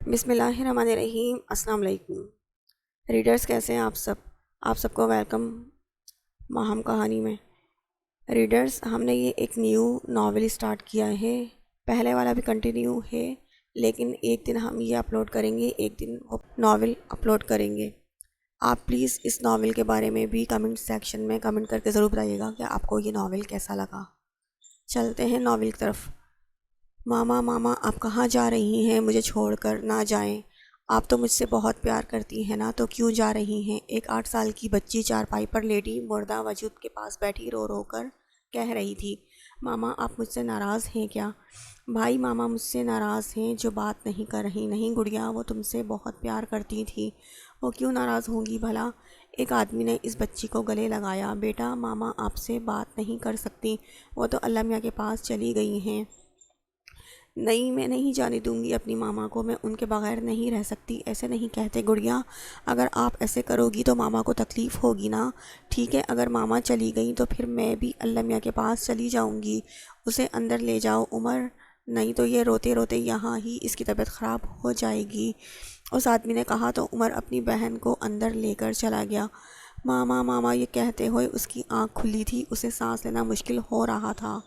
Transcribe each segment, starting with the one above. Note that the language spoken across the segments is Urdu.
بسم اللہ الرحمن الرحیم۔ السلام علیکم ریڈرز، کیسے ہیں آپ سب کو ویلکم ماہم کہانی میں۔ ریڈرز، ہم نے یہ ایک نیو ناول سٹارٹ کیا ہے، پہلے والا بھی کنٹینیو ہے، لیکن ایک دن ہم یہ اپلوڈ کریں گے، ایک دن وہ ناول اپلوڈ کریں گے۔ آپ پلیز اس ناول کے بارے میں بھی کمنٹ سیکشن میں کمنٹ کر کے ضرور بتائیے گا کہ آپ کو یہ ناول کیسا لگا۔ چلتے ہیں ناول کی طرف۔ ماما ماما آپ کہاں جا رہی ہیں؟ مجھے چھوڑ کر نہ جائیں، آپ تو مجھ سے بہت پیار کرتی ہیں نا، تو کیوں جا رہی ہیں؟ ایک 8 سال کی بچی چارپائی پر لیٹی مردہ وجود کے پاس بیٹھی رو رو کر کہہ رہی تھی، ماما آپ مجھ سے ناراض ہیں کیا؟ بھائی ماما مجھ سے ناراض ہیں جو بات نہیں کر رہی۔ نہیں گڑیا، وہ تم سے بہت پیار کرتی تھی، وہ کیوں ناراض ہوں گی بھلا؟ ایک آدمی نے اس بچی کو گلے لگایا، بیٹا ماما آپ سے بات نہیں کر سکتی، وہ تو اللہ میاں کے پاس چلی گئی ہیں۔ نہیں، میں نہیں جانے دوں گی اپنی ماما کو، میں ان کے بغیر نہیں رہ سکتی۔ ایسے نہیں کہتے گڑیا، اگر آپ ایسے کرو گی تو ماما کو تکلیف ہوگی نا۔ ٹھیک ہے، اگر ماما چلی گئیں تو پھر میں بھی اللہ میاں کے پاس چلی جاؤں گی، اسے اندر لے جاؤ عمر، نہیں تو یہ روتے روتے یہاں ہی اس کی طبیعت خراب ہو جائے گی۔ اس آدمی نے کہا تو عمر اپنی بہن کو اندر لے کر چلا گیا۔ ماما ماما یہ کہتے ہوئے اس کی آنکھ کھلی تھی، اسے سانس لینا مشکل ہو رہا تھا۔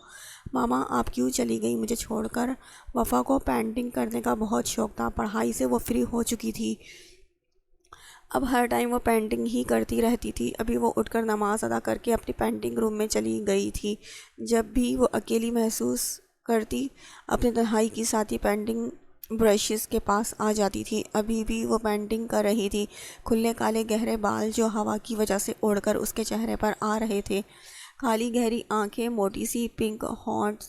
ماما آپ کیوں چلی گئی مجھے چھوڑ کر؟ وفا کو پینٹنگ کرنے کا بہت شوق تھا، پڑھائی سے وہ فری ہو چکی تھی، اب ہر ٹائم وہ پینٹنگ ہی کرتی رہتی تھی۔ ابھی وہ اٹھ کر نماز ادا کر کے اپنی پینٹنگ روم میں چلی گئی تھی۔ جب بھی وہ اکیلی محسوس کرتی، اپنے تنہائی کی ساتھی پینٹنگ برشز کے پاس آ جاتی تھی۔ ابھی بھی وہ پینٹنگ کر رہی تھی، کھلے کالے گہرے بال جو ہوا کی وجہ سے اڑ کر اس کے چہرے پر آ رہے تھے، کالی گہری آنکھیں، موٹی سی پنک ہونٹ،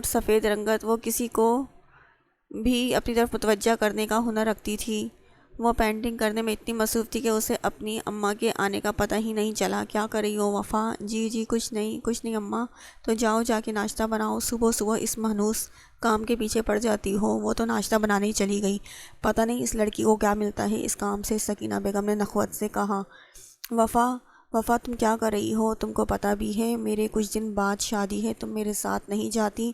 سفید رنگت، وہ کسی کو بھی اپنی طرف متوجہ کرنے کا ہنر رکھتی تھی۔ وہ پینٹنگ کرنے میں اتنی مصروف تھی کہ اسے اپنی اماں کے آنے کا پتہ ہی نہیں چلا۔ کیا کر رہی ہو وفا؟ جی کچھ نہیں اماں۔ تو جاؤ جا کے ناشتہ بناؤ، صبح صبح اس مہنوس کام کے پیچھے پڑ جاتی ہو۔ وہ تو ناشتہ بنانے ہی چلی گئی، پتہ نہیں اس لڑکی کو کیا ملتا ہے اس کام سے، سکینہ بیگم نے نخوت سے کہا۔ وفا تم کیا کر رہی ہو؟ تم کو پتہ بھی ہے میرے کچھ دن بعد شادی ہے، تم میرے ساتھ نہیں جاتی؟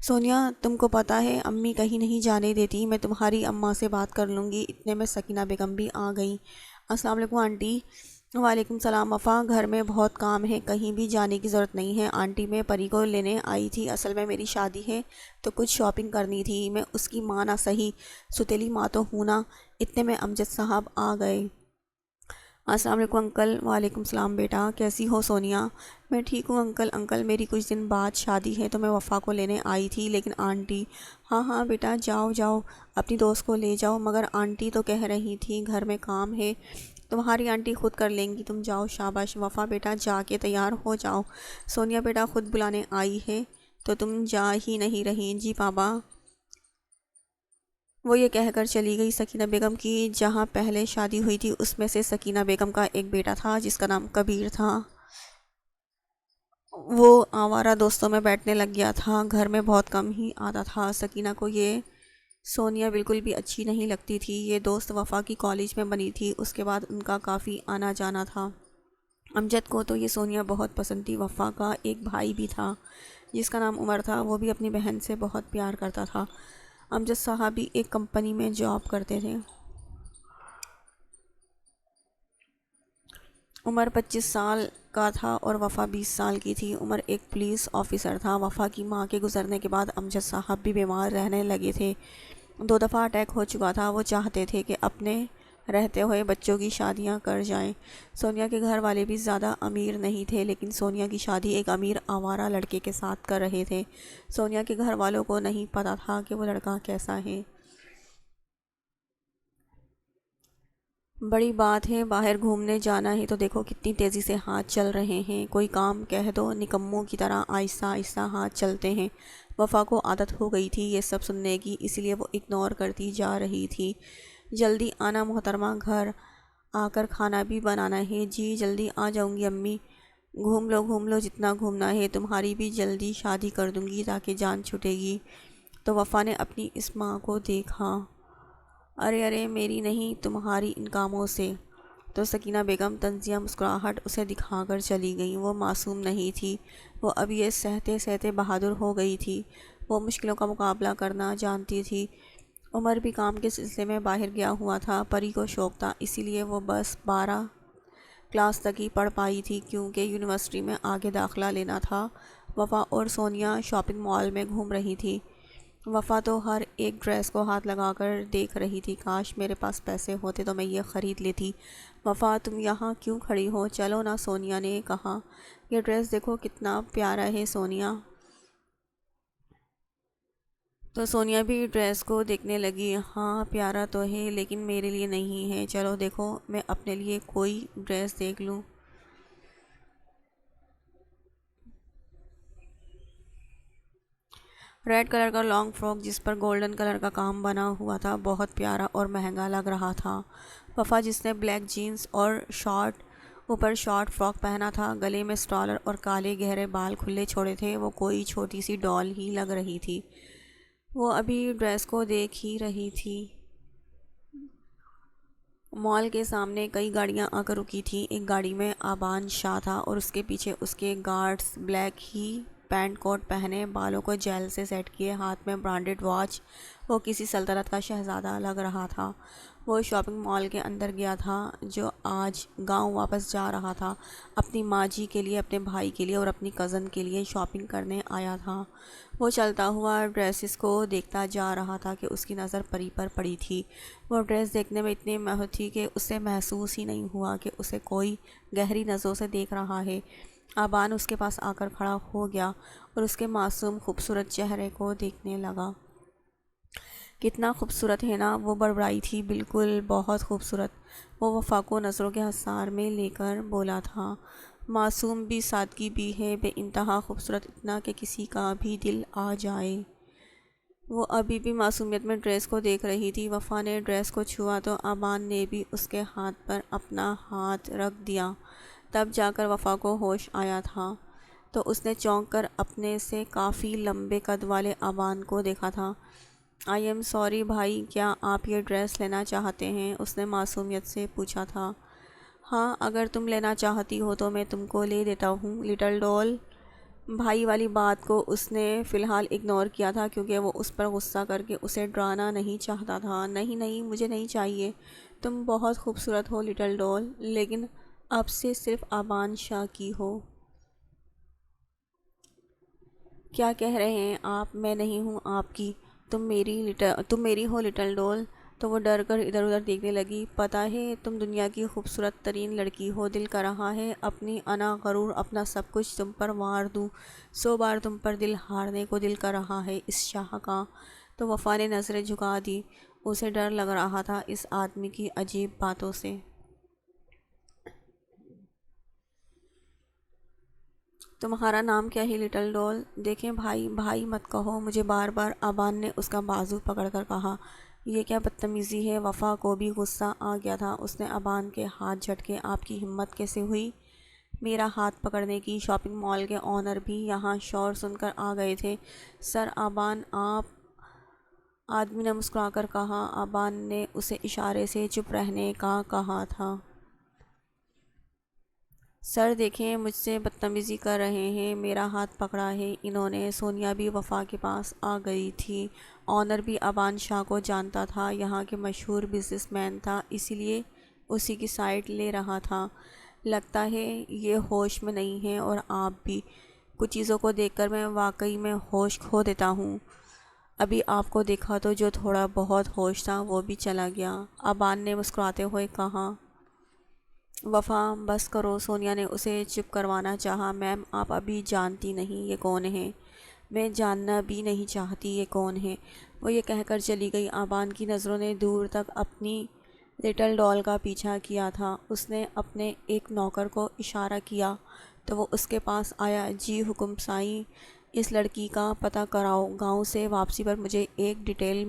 سونیا تم کو پتہ ہے امی کہیں نہیں جانے دیتی، میں تمہاری اماں سے بات کر لوں گی۔ اتنے میں سکینہ بیگم بھی آ گئی۔ السلام علیکم آنٹی۔ وعلیکم السلام وفا، گھر میں بہت کام ہے، کہیں بھی جانے کی ضرورت نہیں ہے آنٹی، میں پری کو لینے آئی تھی، اصل میں میری شادی ہے تو کچھ شاپنگ کرنی تھی، میں اس کی ماں نہ صحیح ستیلی ماں تو ہوں نا۔ اتنے میں امجد صاحب آ گئے۔ السلام علیکم انکل۔ وعلیکم السلام بیٹا، کیسی ہو سونیا؟ میں ٹھیک ہوں انکل میری کچھ دن بعد شادی ہے تو میں وفا کو لینے آئی تھی، لیکن آنٹی… ہاں بیٹا جاؤ اپنی دوست کو لے جاؤ، مگر آنٹی تو کہہ رہی تھی گھر میں کام ہے۔ تمہاری آنٹی خود کر لیں گی، تم جاؤ۔ شاباش وفا بیٹا، جا کے تیار ہو جاؤ، سونیا بیٹا خود بلانے آئی ہے تو تم جا ہی نہیں رہی۔ جی بابا۔ وہ یہ کہہ کر چلی گئی۔ سکینہ بیگم کی جہاں پہلے شادی ہوئی تھی اس میں سے سکینہ بیگم کا ایک بیٹا تھا جس کا نام کبیر تھا۔ وہ آوارہ دوستوں میں بیٹھنے لگ گیا تھا، گھر میں بہت کم ہی آتا تھا۔ سکینہ کو یہ سونیا بالکل بھی اچھی نہیں لگتی تھی۔ یہ دوست وفا کی کالج میں بنی تھی، اس کے بعد ان کا کافی آنا جانا تھا۔ امجد کو تو یہ سونیا بہت پسند تھی۔ وفا کا ایک بھائی بھی تھا جس کا نام عمر تھا، وہ بھی اپنی بہن سے بہت پیار کرتا تھا۔ امجد صاحب بھی ایک کمپنی میں جاب کرتے تھے۔ عمر 25 سال کا تھا اور وفا 20 سال کی تھی۔ عمر ایک پولیس آفیسر تھا۔ وفا کی ماں کے گزرنے کے بعد امجد صاحب بھی بیمار رہنے لگے تھے، 2 دفعہ اٹیک ہو چکا تھا۔ وہ چاہتے تھے کہ اپنے رہتے ہوئے بچوں کی شادیاں کر جائیں۔ سونیا کے گھر والے بھی زیادہ امیر نہیں تھے، لیکن سونیا کی شادی ایک امیر آوارہ لڑکے کے ساتھ کر رہے تھے۔ سونیا کے گھر والوں کو نہیں پتہ تھا کہ وہ لڑکا کیسا ہے۔ بڑی بات ہے، باہر گھومنے جانا ہے تو دیکھو کتنی تیزی سے ہاتھ چل رہے ہیں، کوئی کام کہہ دو نکموں کی طرح آہستہ آہستہ ہاتھ چلتے ہیں۔ وفا کو عادت ہو گئی تھی یہ سب سننے کی، اس لیے وہ اگنور کرتی جا رہی تھی۔ جلدی آنا محترمہ، گھر آ کر کھانا بھی بنانا ہے۔ جی جلدی آ جاؤں گی امی۔ گھوم لو جتنا گھومنا ہے، تمہاری بھی جلدی شادی کر دوں گی تاکہ جان چھٹے گی۔ تو وفا نے اپنی اس ماں کو دیکھا۔ ارے میری نہیں، تمہاری ان کاموں سے۔ تو سکینہ بیگم طنزیہ مسکراہٹ اسے دکھا کر چلی گئیں۔ وہ معصوم نہیں تھی، وہ اب یہ سہتے سہتے بہادر ہو گئی تھی۔ وہ مشکلوں کا مقابلہ کرنا جانتی تھی۔ عمر بھی کام کے سلسلے میں باہر گیا ہوا تھا۔ پری کو شوق تھا، اسی لیے وہ بس 12 کلاس تک ہی پڑھ پائی تھی کیونکہ یونیورسٹی میں آگے داخلہ لینا تھا۔ وفا اور سونیا شاپنگ مال میں گھوم رہی تھی۔ وفا تو ہر ایک ڈریس کو ہاتھ لگا کر دیکھ رہی تھی۔ کاش میرے پاس پیسے ہوتے تو میں یہ خرید لیتی۔ وفا تم یہاں کیوں کھڑی ہو؟ چلو نا، سونیا نے کہا۔ یہ ڈریس دیکھو کتنا پیارا ہے سونیا۔ تو سونیا بھی ڈریس کو دیکھنے لگی۔ ہاں پیارا تو ہے لیکن میرے لیے نہیں ہے، چلو دیکھو میں اپنے لیے کوئی ڈریس دیکھ لوں۔ ریڈ کلر کا لانگ فراک جس پر گولڈن کلر کا کام بنا ہوا تھا بہت پیارا اور مہنگا لگ رہا تھا۔ وفا جس نے بلیک جینز اور اوپر شارٹ فراک پہنا تھا، گلے میں سٹالر اور کالے گہرے بال کھلے چھوڑے تھے، وہ کوئی چھوٹی سی ڈال ہی لگ رہی تھی۔ وہ ابھی ڈریس کو دیکھ ہی رہی تھی۔ مال کے سامنے کئی گاڑیاں آ کر رکی تھیں۔ ایک گاڑی میں آبان شاہ تھا اور اس کے پیچھے اس کے گارڈز، بلیک ہی پینٹ کوٹ پہنے، بالوں کو جیل سے سیٹ کیے، ہاتھ میں برانڈڈ واچ۔ وہ کسی سلطنت کا شہزادہ لگ رہا تھا۔ وہ شاپنگ مال کے اندر گیا تھا جو آج گاؤں واپس جا رہا تھا، اپنی ماں جی کے لیے، اپنے بھائی کے لیے اور اپنی کزن کے لیے شاپنگ کرنے آیا تھا۔ وہ چلتا ہوا ڈریسز کو دیکھتا جا رہا تھا کہ اس کی نظر پری پر پڑی تھی۔ وہ ڈریس دیکھنے میں اتنی مہر تھی کہ اسے محسوس ہی نہیں ہوا کہ اسے کوئی گہری نظروں سے دیکھ رہا ہے۔ آبان اس کے پاس آ کر کھڑا ہو گیا اور اس کے معصوم خوبصورت چہرے کو دیکھنے لگا۔ کتنا خوبصورت ہے نا؟ وہ بڑبڑائی تھی۔ بالکل، بہت خوبصورت۔ وہ وفا کو نظروں کے حصار میں لے کر بولا تھا۔ معصوم بھی، سادگی بھی ہے، بے انتہا خوبصورت، اتنا کہ کسی کا بھی دل آ جائے۔ وہ ابھی بھی معصومیت میں ڈریس کو دیکھ رہی تھی۔ وفا نے ڈریس کو چھوا تو آبان نے بھی اس کے ہاتھ پر اپنا ہاتھ رکھ دیا۔ تب جا کر وفا کو ہوش آیا تھا تو اس نے چونک کر اپنے سے کافی لمبے قد والے آبان کو دیکھا تھا۔ آئی ایم سوری بھائی، کیا آپ یہ ڈریس لینا چاہتے ہیں؟ اس نے معصومیت سے پوچھا تھا۔ ہاں، اگر تم لینا چاہتی ہو تو میں تم کو لے دیتا ہوں لٹل ڈال۔ بھائی والی بات کو اس نے فی الحال اگنور کیا تھا کیونکہ وہ اس پر غصہ کر کے اسے ڈرانا نہیں چاہتا تھا۔ نہیں نہیں، مجھے نہیں چاہیے، تم بہت خوبصورت ہو لٹل ڈال، لیکن اب سے صرف آبان شاہ کی ہو۔ کیا کہہ رہے ہیں آپ؟ میں نہیں ہوں آپ کی، تم میری ہو لٹل ڈال۔ تو وہ ڈر کر ادھر ادھر دیکھنے لگی۔ پتہ ہے تم دنیا کی خوبصورت ترین لڑکی ہو، دل کر رہا ہے اپنی انا غرور، اپنا سب کچھ تم پر وار دوں، 100 بار تم پر دل ہارنے کو دل کر رہا ہے اس شاہ کا۔ تو وفا نے نظریں جھکا دی، اسے ڈر لگ رہا تھا اس آدمی کی عجیب باتوں سے۔ تمہارا نام کیا ہے لٹل ڈال؟ دیکھیں بھائی، بھائی مت کہو مجھے بار بار، آبان نے اس کا بازو پکڑ کر کہا۔ یہ کیا بدتمیزی ہے؟ وفا کو بھی غصہ آ گیا تھا۔ اس نے آبان کے ہاتھ جھٹکے۔ آپ کی ہمت کیسے ہوئی میرا ہاتھ پکڑنے کی؟ شاپنگ مال کے آنر بھی یہاں شور سن کر آ گئے تھے۔ سر آبان آپ، آدمی نے مسکرا کر کہا۔ آبان نے اسے اشارے سے چپ رہنے کا کہا تھا۔ سر دیکھیں، مجھ سے بدتمیزی کر رہے ہیں، میرا ہاتھ پکڑا ہے انہوں نے۔ سونیا بھی وفا کے پاس آ گئی تھی۔ آنر بھی آبان شاہ کو جانتا تھا، یہاں کے مشہور بزنس مین تھا، اسی لیے اسی کی سائڈ لے رہا تھا۔ لگتا ہے یہ ہوش میں نہیں ہے، اور آپ بھی۔ کچھ چیزوں کو دیکھ کر میں واقعی میں ہوش کھو دیتا ہوں۔ ابھی آپ کو دیکھا تو جو تھوڑا بہت ہوش تھا وہ بھی چلا گیا، آبان نے مسکراتے ہوئے کہا۔ وفا بس کرو، سونیا نے اسے چپ کروانا چاہا۔ میم آپ ابھی جانتی نہیں یہ کون ہے، میں جاننا بھی نہیں چاہتی یہ کون ہے، وہ یہ کہہ کر چلی گئی۔ آبان کی نظروں نے دور تک اپنی لٹل ڈال کا پیچھا کیا تھا۔ اس نے اپنے ایک نوکر کو اشارہ کیا تو وہ اس کے پاس آیا۔ جی حکم سائیں، اس لڑکی کا پتہ کراؤ، گاؤں سے واپسی پر مجھے ایک ڈیٹیل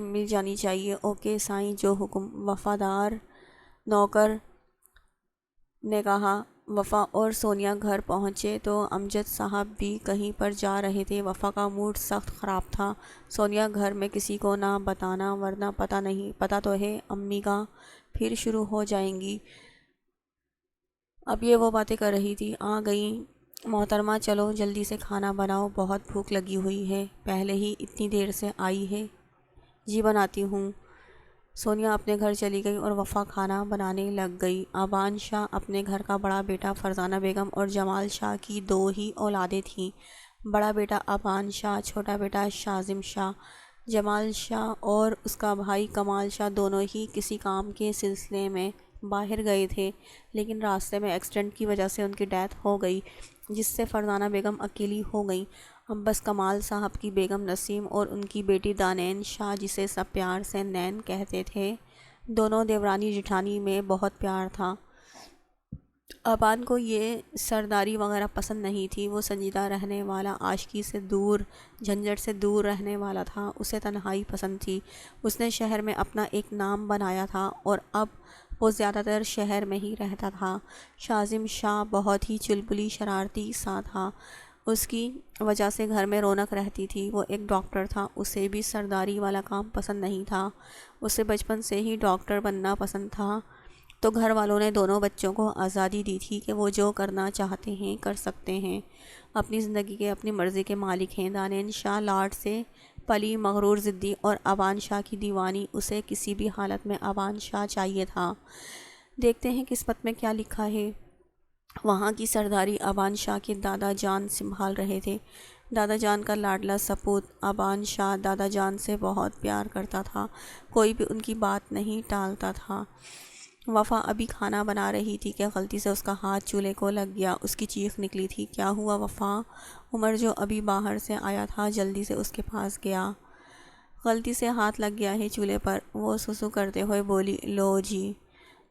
مل جانی چاہیے۔ اوکے سائیں، جو حکم، وفادار نوکر نے کہا۔ وفا اور سونیا گھر پہنچے تو امجد صاحب بھی کہیں پر جا رہے تھے۔ وفا کا موڈ سخت خراب تھا۔ سونیا گھر میں کسی کو نہ بتانا، ورنہ پتہ تو ہے امی کا پھر شروع ہو جائیں گی۔ اب یہ وہ باتیں کر رہی تھی، آ گئیں محترمہ چلو جلدی سے کھانا بناؤ، بہت بھوک لگی ہوئی ہے، پہلے ہی اتنی دیر سے آئی ہے۔ جی بناتی ہوں۔ سونیا اپنے گھر چلی گئی اور وفا کھانا بنانے لگ گئی۔ آبان شاہ اپنے گھر کا بڑا بیٹا فرزانہ بیگم اور جمال شاہ کی 2 ہی اولادیں تھیں۔ بڑا بیٹا آبان شاہ، چھوٹا بیٹا شازم شاہ۔ جمال شاہ اور اس کا بھائی کمال شاہ دونوں ہی کسی کام کے سلسلے میں باہر گئے تھے، لیکن راستے میں ایکسیڈنٹ کی وجہ سے ان کی ڈیتھ ہو گئی، جس سے فرزانہ بیگم اکیلی ہو گئیں۔ اب بس کمال صاحب کی بیگم نسیم اور ان کی بیٹی دانین شاہ، جسے سب پیار سے نین کہتے تھے۔ دونوں دیورانی جٹھانی میں بہت پیار تھا۔ آبان کو یہ سرداری وغیرہ پسند نہیں تھی، وہ سنجیدہ رہنے والا، عاشقی سے دور، جھنجھٹ سے دور رہنے والا تھا۔ اسے تنہائی پسند تھی۔ اس نے شہر میں اپنا ایک نام بنایا تھا اور اب وہ زیادہ تر شہر میں ہی رہتا تھا۔ شازم شاہ بہت ہی چلبلی شرارتی سا تھا، اس کی وجہ سے گھر میں رونق رہتی تھی۔ وہ ایک ڈاکٹر تھا، اسے بھی سرداری والا کام پسند نہیں تھا، اسے بچپن سے ہی ڈاکٹر بننا پسند تھا۔ تو گھر والوں نے دونوں بچوں کو آزادی دی تھی کہ وہ جو کرنا چاہتے ہیں کر سکتے ہیں، اپنی زندگی کے اپنی مرضی کے مالک ہیں۔ دانین شاہ لاڈ سے پلی، مغرور، ضدی اور آبان شاہ کی دیوانی، اسے کسی بھی حالت میں آبان شاہ چاہیے تھا۔ دیکھتے ہیں قسمت میں کیا لکھا ہے۔ وہاں کی سرداری آبان شاہ کے دادا جان سنبھال رہے تھے۔ دادا جان کا لاڈلا سپوت آبان شاہ دادا جان سے بہت پیار کرتا تھا، کوئی بھی ان کی بات نہیں ٹالتا تھا۔ وفا ابھی کھانا بنا رہی تھی کہ غلطی سے اس کا ہاتھ چولہے کو لگ گیا، اس کی چیخ نکلی تھی، کیا ہوا وفا؟ عمر جو ابھی باہر سے آیا تھا جلدی سے اس کے پاس گیا۔ غلطی سے ہاتھ لگ گیا ہے چولہے پر، وہ سسو کرتے ہوئے بولی۔ لو جی،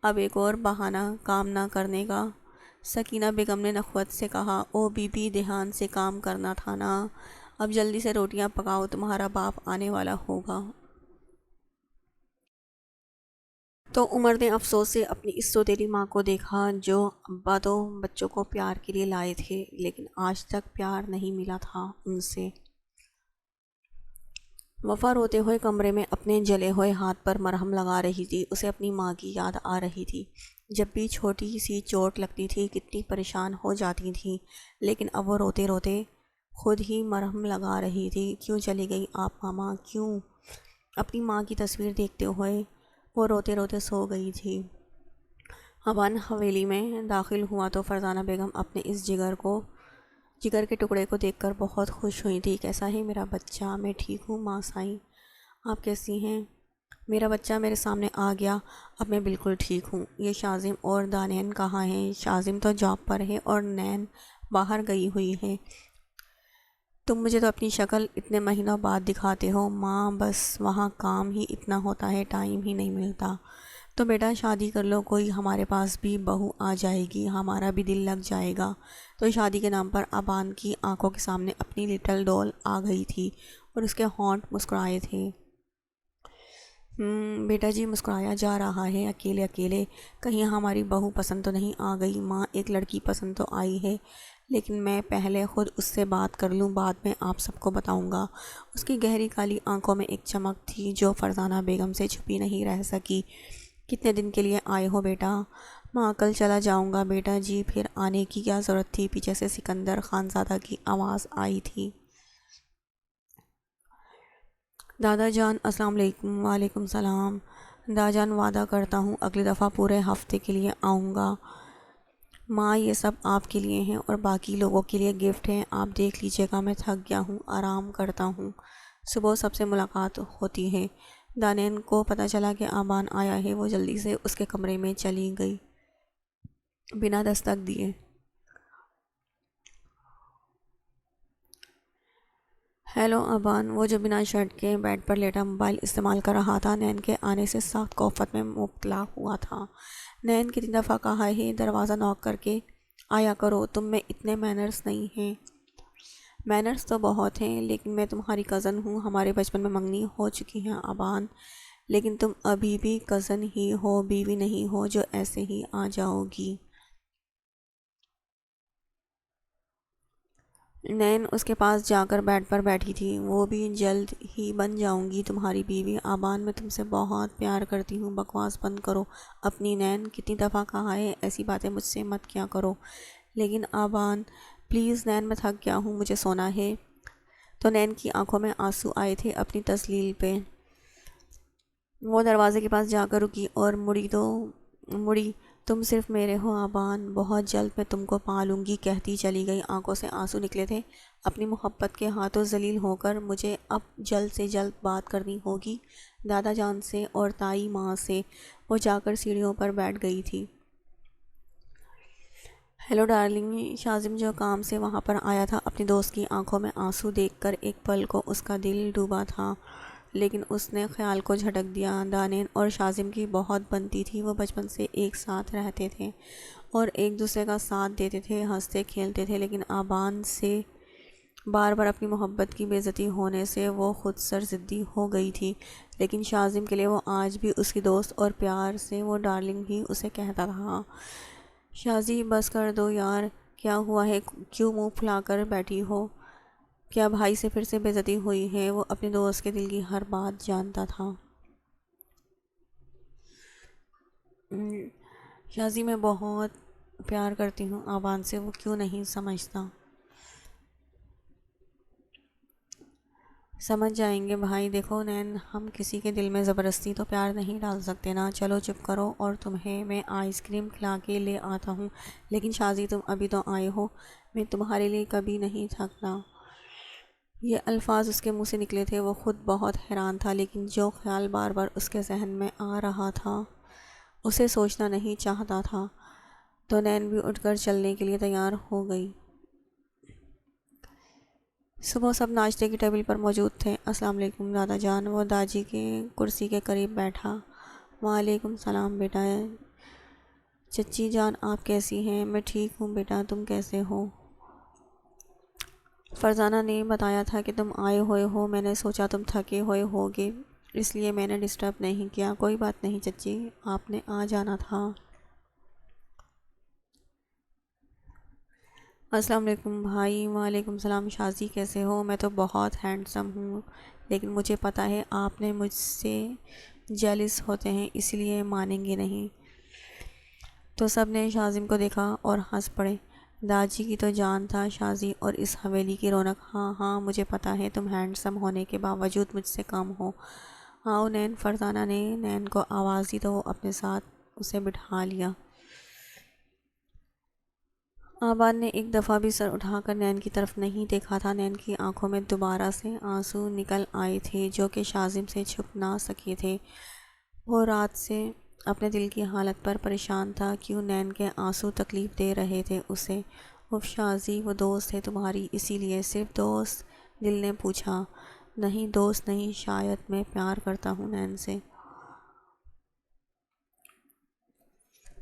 اب ایک اور بہانہ کام نہ کرنے کا۔ سکینہ بیگم نے نخوت سے کہا۔ او بی بی، دھیان سے کام کرنا تھا نا، اب جلدی سے روٹیاں پکاؤ، تمہارا باپ آنے والا ہوگا۔ تو عمر نے افسوس سے اپنی اس سوتیلی ماں کو دیکھا، جو ابا تو بچوں کو پیار کے لیے لائے تھے، لیکن آج تک پیار نہیں ملا تھا ان سے۔ وفا روتے ہوئے کمرے میں اپنے جلے ہوئے ہاتھ پر مرہم لگا رہی تھی، اسے اپنی ماں کی یاد آ رہی تھی۔ جب بھی چھوٹی سی چوٹ لگتی تھی کتنی پریشان ہو جاتی تھی، لیکن اب وہ روتے روتے خود ہی مرہم لگا رہی تھی۔ کیوں چلی گئی آپ ماما، کیوں؟ اپنی ماں کی تصویر دیکھتے ہوئے وہ روتے روتے سو گئی تھی۔ آبان حویلی میں داخل ہوا تو فرزانہ بیگم اپنے اس جگر کے ٹکڑے کو دیکھ کر بہت خوش ہوئی تھی۔ کیسا ہے میرا بچہ؟ میں ٹھیک ہوں ماں سائیں، آپ کیسی ہیں؟ میرا بچہ میرے سامنے آ گیا، اب میں بالکل ٹھیک ہوں۔ یہ شازم اور دانین کہاں ہیں؟ شازم تو جاب پر ہے اور نین باہر گئی ہوئی ہے۔ تم مجھے تو اپنی شکل اتنے مہینوں بعد دکھاتے ہو ماں، بس وہاں کام ہی اتنا ہوتا ہے، ٹائم ہی نہیں ملتا۔ تو بیٹا شادی کر لو، کوئی ہمارے پاس بھی بہو آ جائے گی، ہمارا بھی دل لگ جائے گا۔ تو شادی کے نام پر آبان کی آنکھوں کے سامنے اپنی لٹل ڈول آ گئی تھی اور اس کے ہونٹ مسکرائے تھے۔ بیٹا جی مسکرایا جا رہا ہے اکیلے اکیلے، کہیں ہماری بہو پسند تو نہیں آ گئی؟ ماں ایک لڑکی پسند تو آئی ہے، لیکن میں پہلے خود اس سے بات کر لوں، بعد میں آپ سب کو بتاؤں گا۔ اس کی گہری کالی آنکھوں میں ایک چمک تھی جو فرزانہ بیگم سے چھپی نہیں رہ سکی۔ کتنے دن کے لیے آئے ہو بیٹا؟ ماں کل چلا جاؤں گا بیٹا جی، پھر آنے کی کیا ضرورت تھی؟ پیچھے سے سکندر خانزادہ کی آواز آئی تھی۔ دادا جان السلام علیکم۔ وعلیکم السلام دادا جان، وعدہ کرتا ہوں اگلی دفعہ پورے ہفتے کے لیے آؤں گا۔ ماں یہ سب آپ کے لیے ہیں اور باقی لوگوں کے لیے گفٹ ہیں، آپ دیکھ لیجیے گا، میں تھک گیا ہوں، آرام کرتا ہوں، صبح سب سے ملاقات ہوتی ہے۔ دانین کو پتہ چلا کہ آبان آیا ہے، وہ جلدی سے اس کے کمرے میں چلی گئی بنا دستک دیے۔ ہیلو آبان، وہ جو بنا شرٹ کے بیڈ پر لیٹا موبائل استعمال کر رہا تھا، نین کے آنے سے سخت کوفت میں مبتلا ہوا تھا۔ نین کتنی دفعہ کہا ہے دروازہ نوک کر کے آیا کرو، تم میں اتنے مینرز نہیں ہیں۔ مینرز تو بہت ہیں، لیکن میں تمہاری کزن ہوں، ہمارے بچپن میں منگنی ہو چکی ہے آبان، لیکن تم ابھی بھی کزن ہی ہو، بیوی نہیں ہو جو ایسے ہی آ جاؤ گی۔ نین اس کے پاس جا کر بیڈ پر بیٹھی تھی۔ وہ بھی جلد ہی بن جاؤں گی تمہاری بیوی آبان، میں تم سے بہت پیار کرتی ہوں، بکواس بند کرو اپنی۔ نین کتنی دفعہ کہا ہے ایسی باتیں مجھ سے مت کیا کرو۔ لیکن آبان پلیز نین، میں تھک گیا ہوں، مجھے سونا ہے۔ تو نین کی آنکھوں میں آنسو آئے تھے اپنی تسلیل پہ۔ وہ دروازے کے پاس جا کر رکی اور مڑی تم صرف میرے ہو آبان، بہت جلد میں تم کو پا لوں گی، کہتی چلی گئی۔ آنکھوں سے آنسو نکلے تھے۔ اپنی محبت کے ہاتھوں ذلیل ہو کر مجھے اب جلد سے جلد بات کرنی ہوگی دادا جان سے اور تائی ماں سے۔ وہ جا کر سیڑھیوں پر بیٹھ گئی تھی۔ ہیلو ڈارلنگ، شاذم جو کام سے وہاں پر آیا تھا، اپنی دوست کی آنکھوں میں آنسو دیکھ کر ایک پل کو اس کا دل ڈوبا تھا، لیکن اس نے خیال کو جھٹک دیا۔ دانین اور شاذم کی بہت بنتی تھی، وہ بچپن سے ایک ساتھ رہتے تھے اور ایک دوسرے کا ساتھ دیتے تھے، ہنستے کھیلتے تھے، لیکن آبان سے بار بار اپنی محبت کی بے عزتی ہونے سے وہ خود سر ضدی ہو گئی تھی، لیکن شاذم کے لیے وہ آج بھی اس کی دوست اور پیار سے وہ ڈارلنگ ہی اسے کہتا تھا۔ شازی بس کر دو یار، کیا ہوا ہے، کیوں منہ پھلا کر بیٹھی ہو؟ کیا بھائی سے پھر سے بے عزتی ہوئی ہے؟ وہ اپنے دوست کے دل کی ہر بات جانتا تھا۔ شازی میں بہت پیار کرتی ہوں آبان سے، وہ کیوں نہیں سمجھتا؟ سمجھ جائیں گے بھائی، دیکھو نین، ہم کسی کے دل میں زبردستی تو پیار نہیں ڈال سکتے نا، چلو چپ کرو اور تمہیں میں آئس کریم کھلا کے لے آتا ہوں۔ لیکن شازی تم ابھی تو آئے ہو، میں تمہارے لیے کبھی نہیں تھکتا۔ یہ الفاظ اس کے منہ سے نکلے تھے، وہ خود بہت حیران تھا، لیکن جو خیال بار بار اس کے ذہن میں آ رہا تھا اسے سوچنا نہیں چاہتا تھا۔ تو نین بھی اٹھ کر چلنے کے لیے تیار ہو گئی۔ صبح سب ناشتے کی ٹیبل پر موجود تھے۔ السلام علیکم دادا جان، وہ داجی کے کرسی کے قریب بیٹھا۔ وعلیکم السلام بیٹا۔ چچی جان آپ کیسی ہیں؟ میں ٹھیک ہوں بیٹا، تم کیسے ہو؟ فرزانہ نے بتایا تھا کہ تم آئے ہوئے ہو، میں نے سوچا تم تھکے ہوئے ہوگے، اس لیے میں نے ڈسٹرب نہیں کیا۔ کوئی بات نہیں چچی، آپ نے آ جانا تھا۔ السلام علیکم بھائی۔ وعلیکم السلام شازی، کیسے ہو؟ میں تو بہت ہینڈسم ہوں، لیکن مجھے پتہ ہے آپ نے مجھ سے جیلس ہوتے ہیں، اس لیے مانیں گے نہیں۔ تو سب نے شاذم کو دیکھا اور ہنس پڑے۔ داجی کی تو جان تھا شازی اور اس حویلی کی رونق۔ ہاں ہاں مجھے پتہ ہے تم ہینڈسم ہونے کے باوجود مجھ سے کم ہو۔ آؤ نین، فرزانہ نے نین کو آواز دی تو وہ اپنے ساتھ اسے بٹھا لیا۔ آبان نے ایک دفعہ بھی سر اٹھا کر نین کی طرف نہیں دیکھا تھا۔ نین کی آنکھوں میں دوبارہ سے آنسو نکل آئے تھے جو کہ شاذم سے چھپ نہ سکے تھے۔ وہ رات سے اپنے دل کی حالت پر پریشان تھا، کیوں نین کے آنسو تکلیف دے رہے تھے اسے۔ اف شازی، وہ دوست ہے تمہاری، اسی لیے صرف دوست؟ دل نے پوچھا۔ نہیں دوست نہیں، شاید میں پیار کرتا ہوں نین سے۔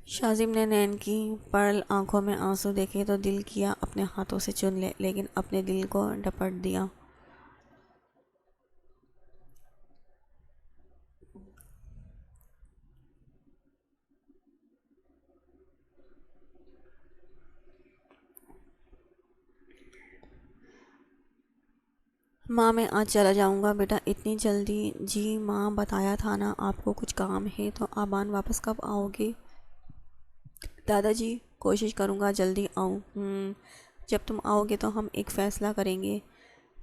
شاذم نے نین کی پرل آنکھوں میں آنسو دیکھے تو دل کیا اپنے ہاتھوں سے چن لے، لیکن اپنے دل کو ڈپٹ دیا۔ ماں میں آج چلا جاؤں گا بیٹا، اتنی جلدی؟ جی ماں، بتایا تھا نا آپ کو کچھ کام ہے۔ تو آبان واپس کب آؤ گے؟ دادا جی کوشش کروں گا جلدی آؤں۔ جب تم آؤ گے تو ہم ایک فیصلہ کریں گے،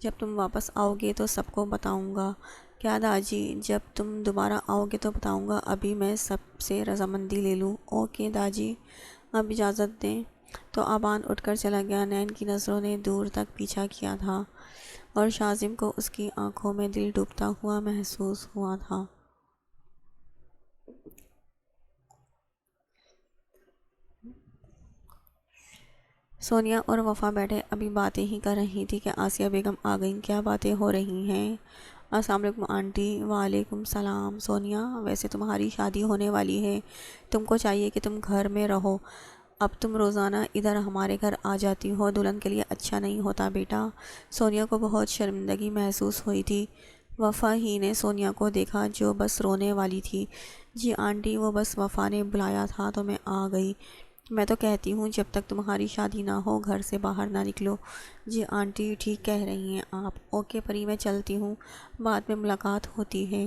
جب تم واپس آؤ گے تو سب کو بتاؤں گا۔ کیا داجی؟ جب تم دوبارہ آؤ گے تو بتاؤں گا، ابھی میں سب سے رضامندی لے لوں۔ اوکے داجی، اب اجازت دیں۔ تو آبان اٹھ کر چلا گیا۔ نین کی نظروں نے دور تک پیچھا کیا تھا اور شاذم کو اس کی آنکھوں میں دل ڈوبتا ہوا محسوس ہوا تھا۔ سونیا اور وفا بیٹھے ابھی باتیں ہی کر رہی تھی کہ آسیہ بیگم آ گئیں۔ کیا باتیں ہو رہی ہیں؟ السلام علیکم آنٹی۔ وعلیکم السلام۔ سونیا، ویسے تمہاری شادی ہونے والی ہے، تم کو چاہیے کہ تم گھر میں رہو، اب تم روزانہ ادھر ہمارے گھر آ جاتی ہو، دلہن کے لیے اچھا نہیں ہوتا بیٹا۔ سونیا کو بہت شرمندگی محسوس ہوئی تھی۔ وفا ہی نے سونیا کو دیکھا جو بس رونے والی تھی۔ جی آنٹی، وہ بس وفا نے بلایا تھا تو میں آ گئی۔ میں تو کہتی ہوں جب تک تمہاری شادی نہ ہو گھر سے باہر نہ نکلو۔ جی آنٹی ٹھیک کہہ رہی ہیں آپ۔ اوکے پری، میں چلتی ہوں، بعد میں ملاقات ہوتی ہے۔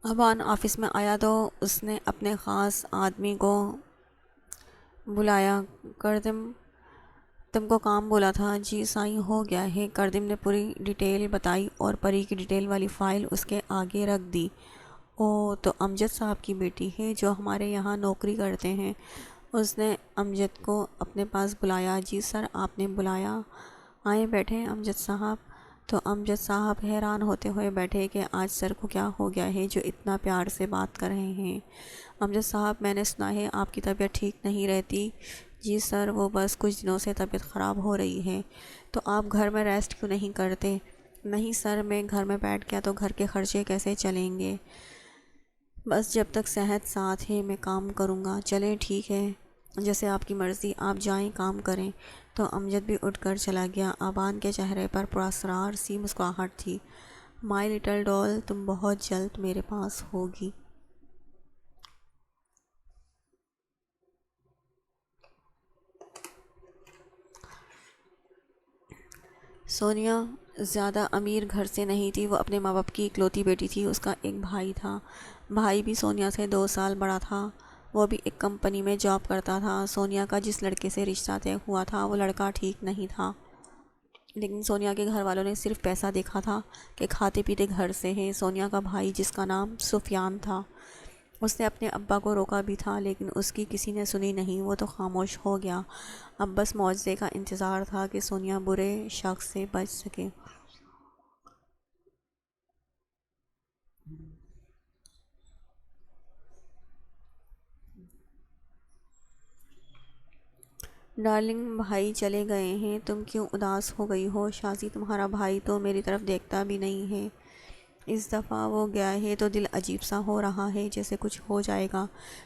ابان آفس میں آیا تو اس نے اپنے خاص آدمی کو بلایا۔ کردم تم کو کام بولا تھا؟ جی سائیں ہو گیا ہے۔ کردم نے پوری ڈیٹیل بتائی اور پری کی ڈیٹیل والی فائل اس کے آگے رکھ دی۔ او تو امجد صاحب کی بیٹی ہے جو ہمارے یہاں نوکری کرتے ہیں۔ اس نے امجد کو اپنے پاس بلایا۔ جی سر آپ نے بلایا، آئیں بیٹھیں امجد صاحب۔ تو امجد صاحب حیران ہوتے ہوئے بیٹھے کہ آج سر کو کیا ہو گیا ہے جو اتنا پیار سے بات کر رہے ہیں۔ امجد صاحب میں نے سنا ہے آپ کی طبیعت ٹھیک نہیں رہتی۔ جی سر وہ بس کچھ دنوں سے طبیعت خراب ہو رہی ہے۔ تو آپ گھر میں ریسٹ کیوں نہیں کرتے؟ نہیں سر میں گھر میں بیٹھ گیا تو گھر کے خرچے کیسے چلیں گے؟ بس جب تک صحت ساتھ ہے میں کام کروں گا۔ چلیں ٹھیک ہے جیسے آپ کی مرضی، آپ جائیں کام کریں۔ تو امجد بھی اٹھ کر چلا گیا۔ آبان کے چہرے پر پراسرار سی مسکراہٹ تھی۔ مائی لٹل ڈال تم بہت جلد میرے پاس ہوگی۔ سونیا زیادہ امیر گھر سے نہیں تھی، وہ اپنے ماں باپ کی اکلوتی بیٹی تھی۔ اس کا ایک بھائی تھا، بھائی بھی سونیا سے 2 سال بڑا تھا۔ وہ بھی ایک کمپنی میں جاب کرتا تھا۔ سونیا کا جس لڑکے سے رشتہ طے ہوا تھا وہ لڑکا ٹھیک نہیں تھا، لیکن سونیا کے گھر والوں نے صرف پیسہ دیکھا تھا کہ کھاتے پیتے گھر سے ہے۔ سونیا کا بھائی جس کا نام سفیان تھا، اس نے اپنے ابا کو روکا بھی تھا لیکن اس کی کسی نے سنی نہیں، وہ تو خاموش ہو گیا۔ اب بس معجزے کا انتظار تھا کہ سونیا برے شخص سے بچ سکے۔ ڈارلنگ بھائی چلے گئے ہیں، تم کیوں اداس ہو گئی ہو؟ شازی تمہارا بھائی تو میری طرف دیکھتا بھی نہیں ہے، اس دفعہ وہ گیا ہے تو دل عجیب سا ہو رہا ہے جیسے کچھ ہو جائے گا۔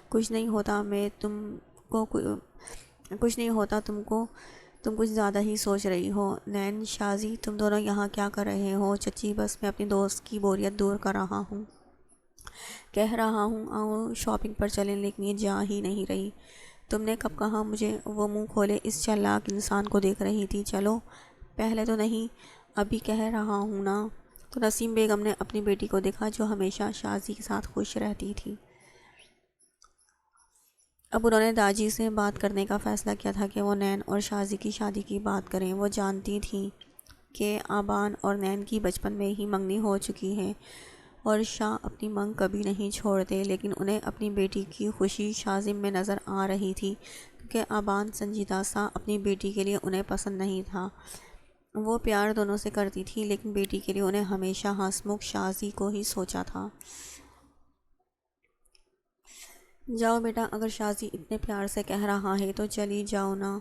کچھ نہیں ہوتا، میں تم کو کچھ نہیں ہوتا تم کچھ زیادہ ہی سوچ رہی ہو۔ نین شازی تم دونوں یہاں کیا کر رہے ہو؟ چچی بس میں اپنی دوست کی بوریت دور کر رہا ہوں، کہہ رہا ہوں آؤ شاپنگ پر چلیں لیکن یہ جا ہی نہیں رہی۔ تم نے کب کہا مجھے؟ وہ منہ کھولے اس چالاک انسان کو دیکھ رہی تھی۔ چلو پہلے تو نہیں، ابھی کہہ رہا ہوں نا۔ تو نسیم بیگم نے اپنی بیٹی کو دیکھا جو ہمیشہ شازی کے ساتھ خوش رہتی تھی۔ اب انہوں نے داجی سے بات کرنے کا فیصلہ کیا تھا کہ وہ نین اور شازی کی شادی کی بات کریں۔ وہ جانتی تھیں کہ آبان اور نین کی بچپن میں ہی منگنی ہو چکی ہے اور شاہ اپنی منگ کبھی نہیں چھوڑتے، لیکن انہیں اپنی بیٹی کی خوشی شازم میں نظر آ رہی تھی کیونکہ آبان سنجیدہ سا اپنی بیٹی کے لیے انہیں پسند نہیں تھا۔ وہ پیار دونوں سے کرتی تھی لیکن بیٹی کے لیے انہیں ہمیشہ ہسمکھ شازی کو ہی سوچا تھا۔ جاؤ بیٹا، اگر شازی اتنے پیار سے کہہ رہا ہے تو چلی جاؤ نا۔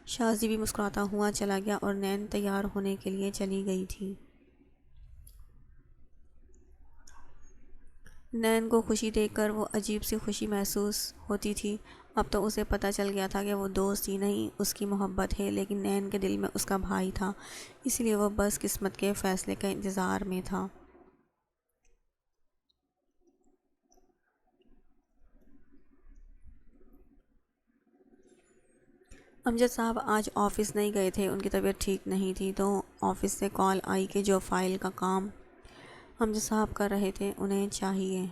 شازی بھی مسکراتا ہوا چلا گیا اور نین تیار ہونے کے لیے چلی گئی تھی۔ نین کو خوشی دیکھ کر وہ عجیب سی خوشی محسوس ہوتی تھی۔ اب تو اسے پتہ چل گیا تھا کہ وہ دوست ہی نہیں اس کی محبت ہے، لیکن نین کے دل میں اس کا بھائی تھا، اس لیے وہ بس قسمت کے فیصلے کے انتظار میں تھا۔ امجد صاحب آج آفس نہیں گئے تھے، ان کی طبیعت ٹھیک نہیں تھی، تو آفس سے کال آئی کہ جو فائل کا کام امجد صاحب کر رہے تھے انہیں چاہیے۔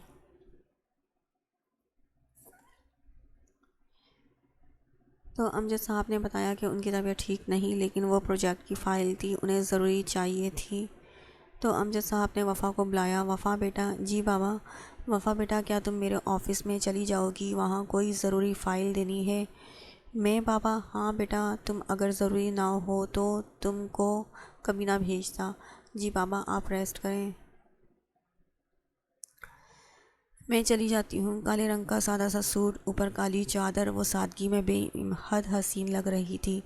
تو امجد صاحب نے بتایا کہ ان کی طبیعت ٹھیک نہیں لیکن وہ پروجیکٹ کی فائل تھی، انہیں ضروری چاہیے تھی۔ تو امجد صاحب نے وفا کو بلایا۔ وفا بیٹا۔ جی بابا۔ وفا بیٹا کیا تم میرے آفس میں چلی جاؤ گی؟ وہاں کوئی ضروری فائل دینی ہے۔ میں بابا؟ ہاں بیٹا، تم اگر ضروری نہ ہو تو تم کو کبھی نہ بھیجتا۔ جی بابا آپ ریسٹ کریں، میں چلی جاتی ہوں۔ کالے رنگ کا سادہ سا سوٹ، اوپر کالی چادر، وہ سادگی میں بے حد حسین لگ رہی تھی۔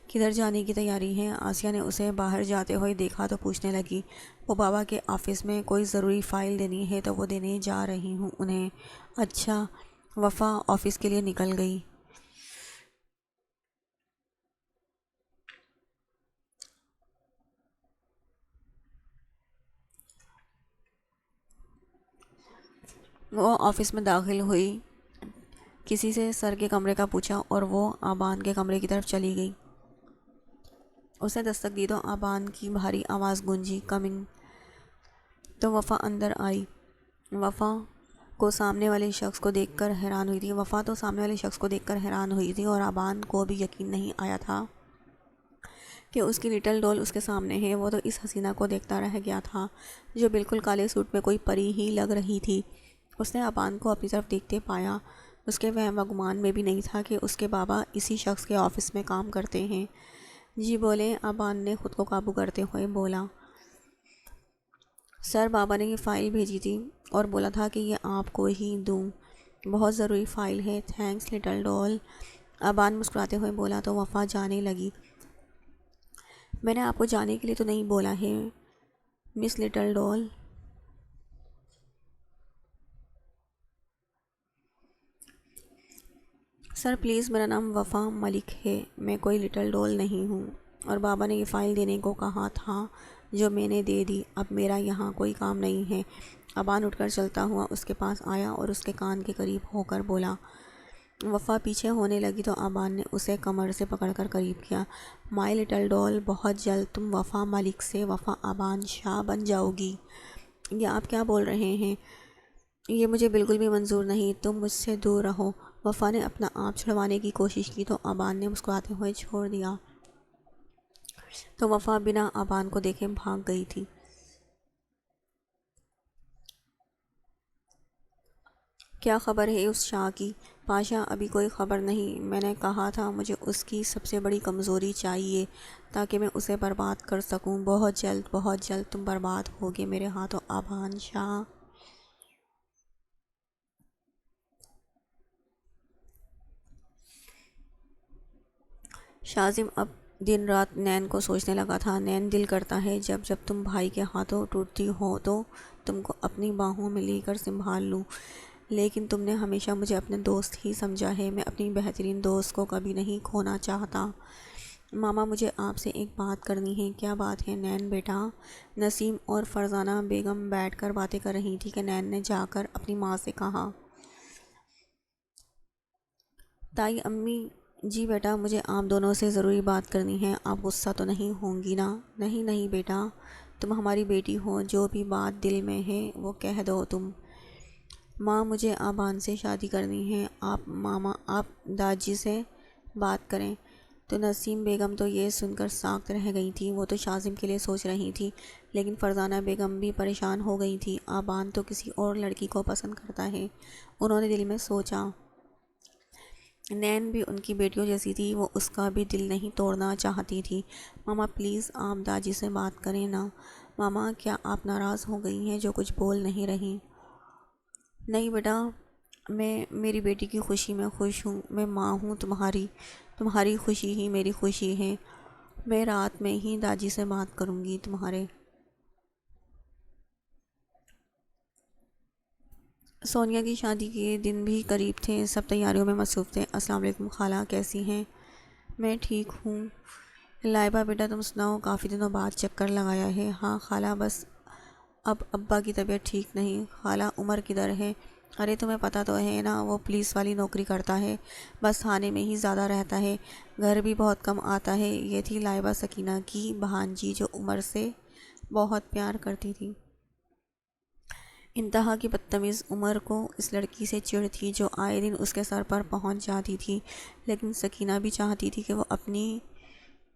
کدھر جانے کی تیاری ہے؟ آسیہ نے اسے باہر جاتے ہوئے دیکھا تو پوچھنے لگی۔ وہ بابا کے آفس میں کوئی ضروری فائل دینی ہے تو وہ دینے جا رہی ہوں انہیں۔ اچھا۔ وفا آفس کے لیے نکل گئی۔ وہ آفس میں داخل ہوئی، کسی سے سر کے کمرے کا پوچھا اور وہ آبان کے کمرے کی طرف چلی گئی۔ اس نے دستک دی تو آبان کی بھاری آواز گونجی، کمنگ۔ تو وفا اندر آئی۔ وفا کو سامنے والے شخص کو دیکھ کر حیران ہوئی تھی وفا تو سامنے والے شخص کو دیکھ کر حیران ہوئی تھی اور ابان کو بھی یقین نہیں آیا تھا کہ اس کی لٹل ڈول اس کے سامنے ہے۔ وہ تو اس حسینہ کو دیکھتا رہ گیا تھا جو بالکل کالے سوٹ میں کوئی پری ہی لگ رہی تھی۔ اس نے ابان کو اپنی طرف دیکھتے پایا۔ اس کے وہم و گمان میں بھی نہیں تھا کہ اس کے بابا اسی شخص کے آفس میں کام کرتے ہیں۔ جی بولے، ابان نے خود کو قابو کرتے ہوئے بولا۔ سر، بابا نے یہ فائل بھیجی تھی اور بولا تھا کہ یہ آپ کو ہی دوں۔ بہت ضروری فائل ہے۔ تھینکس لٹل ڈول، ابان مسکراتے ہوئے بولا تو وفا جانے لگی۔ میں نے آپ کو جانے کے لیے تو نہیں بولا ہے مس لٹل ڈول۔ سر پلیز، میرا نام وفا ملک ہے، میں کوئی لٹل ڈول نہیں ہوں، اور بابا نے یہ فائل دینے کو کہا تھا جو میں نے دے دی۔ اب میرا یہاں کوئی کام نہیں ہے۔ ابان اٹھ کر چلتا ہوا اس کے پاس آیا اور اس کے کان کے قریب ہو کر بولا۔ وفا پیچھے ہونے لگی تو ابان نے اسے کمر سے پکڑ کر قریب کیا۔ مائی لٹل ڈول، بہت جلد تم وفا ملک سے وفا ابان شاہ بن جاؤ گی۔ یہ آپ کیا بول رہے ہیں؟ یہ مجھے بالکل بھی منظور نہیں، تم مجھ سے دور رہو۔ وفا نے اپنا آپ چھڑوانے کی کوشش کی تو ابان نے مسکراتے ہوئے چھوڑ دیا تو وفا بنا ابان کو دیکھے بھاگ گئی تھی۔ کیا خبر ہے اس شاہ کی؟ پاشا، ابھی کوئی خبر نہیں۔ میں نے کہا تھا مجھے اس کی سب سے بڑی کمزوری چاہیے تاکہ میں اسے برباد کر سکوں۔ بہت جلد تم برباد ہوگے میرے ہاتھوں ابان شاہ۔ شازم اب دن رات نین کو سوچنے لگا تھا۔ نین، دل کرتا ہے جب جب تم بھائی کے ہاتھوں ٹوٹتی ہو تو تم کو اپنی باہوں میں لے کر سنبھال لوں، لیکن تم نے ہمیشہ مجھے اپنے دوست ہی سمجھا ہے۔ میں اپنی بہترین دوست کو کبھی نہیں کھونا چاہتا۔ ماما، مجھے آپ سے ایک بات کرنی ہے۔ کیا بات ہے نین بیٹا؟ نسیم اور فرزانہ بیگم بیٹھ کر باتیں کر رہی تھی کہ نین نے جا کر اپنی ماں سے کہا۔ تائی امی، جی بیٹا، مجھے آپ دونوں سے ضروری بات کرنی ہے۔ آپ غصہ تو نہیں ہوں گی نا؟ نہیں بیٹا، تم ہماری بیٹی ہو، جو بھی بات دل میں ہے وہ کہہ دو تم۔ ماں، مجھے ابان سے شادی کرنی ہے۔ آپ داجی سے بات کریں۔ تو نسیم بیگم تو یہ سن کر ساکت رہ گئی تھی۔ وہ تو شازم کے لیے سوچ رہی تھی، لیکن فرزانہ بیگم بھی پریشان ہو گئی تھی۔ ابان تو کسی اور لڑکی کو پسند کرتا ہے، انہوں نے دل میں سوچا۔ نین بھی ان کی بیٹیوں جیسی تھی، وہ اس کا بھی دل نہیں توڑنا چاہتی تھی۔ ماما پلیز، آپ داجی سے بات کریں نا۔ ماما، کیا آپ ناراض ہو گئی ہیں جو کچھ بول نہیں رہی؟ نہیں بیٹا، میں میری بیٹی کی خوشی میں خوش ہوں۔ میں ماں ہوں تمہاری خوشی ہی میری خوشی ہے۔ میں رات میں ہی داجی سے بات کروں گی تمہارے۔ سونیا کی شادی کے دن بھی قریب تھے، سب تیاریوں میں مصروف تھے۔ السلام علیکم خالہ، کیسی ہیں؟ میں ٹھیک ہوں۔ لائبہ بیٹا، تم سناؤ، کافی دنوں بعد چکر لگایا ہے۔ ہاں خالہ، بس اب ابا کی طبیعت ٹھیک نہیں۔ خالہ، عمر کدھر ہے؟ ارے تمہیں پتہ تو ہے نا، وہ پولیس والی نوکری کرتا ہے، بس تھانے میں ہی زیادہ رہتا ہے، گھر بھی بہت کم آتا ہے۔ یہ تھی لائبہ سکینہ کی بھانجی جو عمر سے بہت پیار کرتی تھی۔ انتہا کی بدتمیز عمر کو اس لڑکی سے چڑ تھی جو آئے دن اس کے سر پر پہنچ جاتی تھی، لیکن سکینہ بھی چاہتی تھی کہ وہ اپنی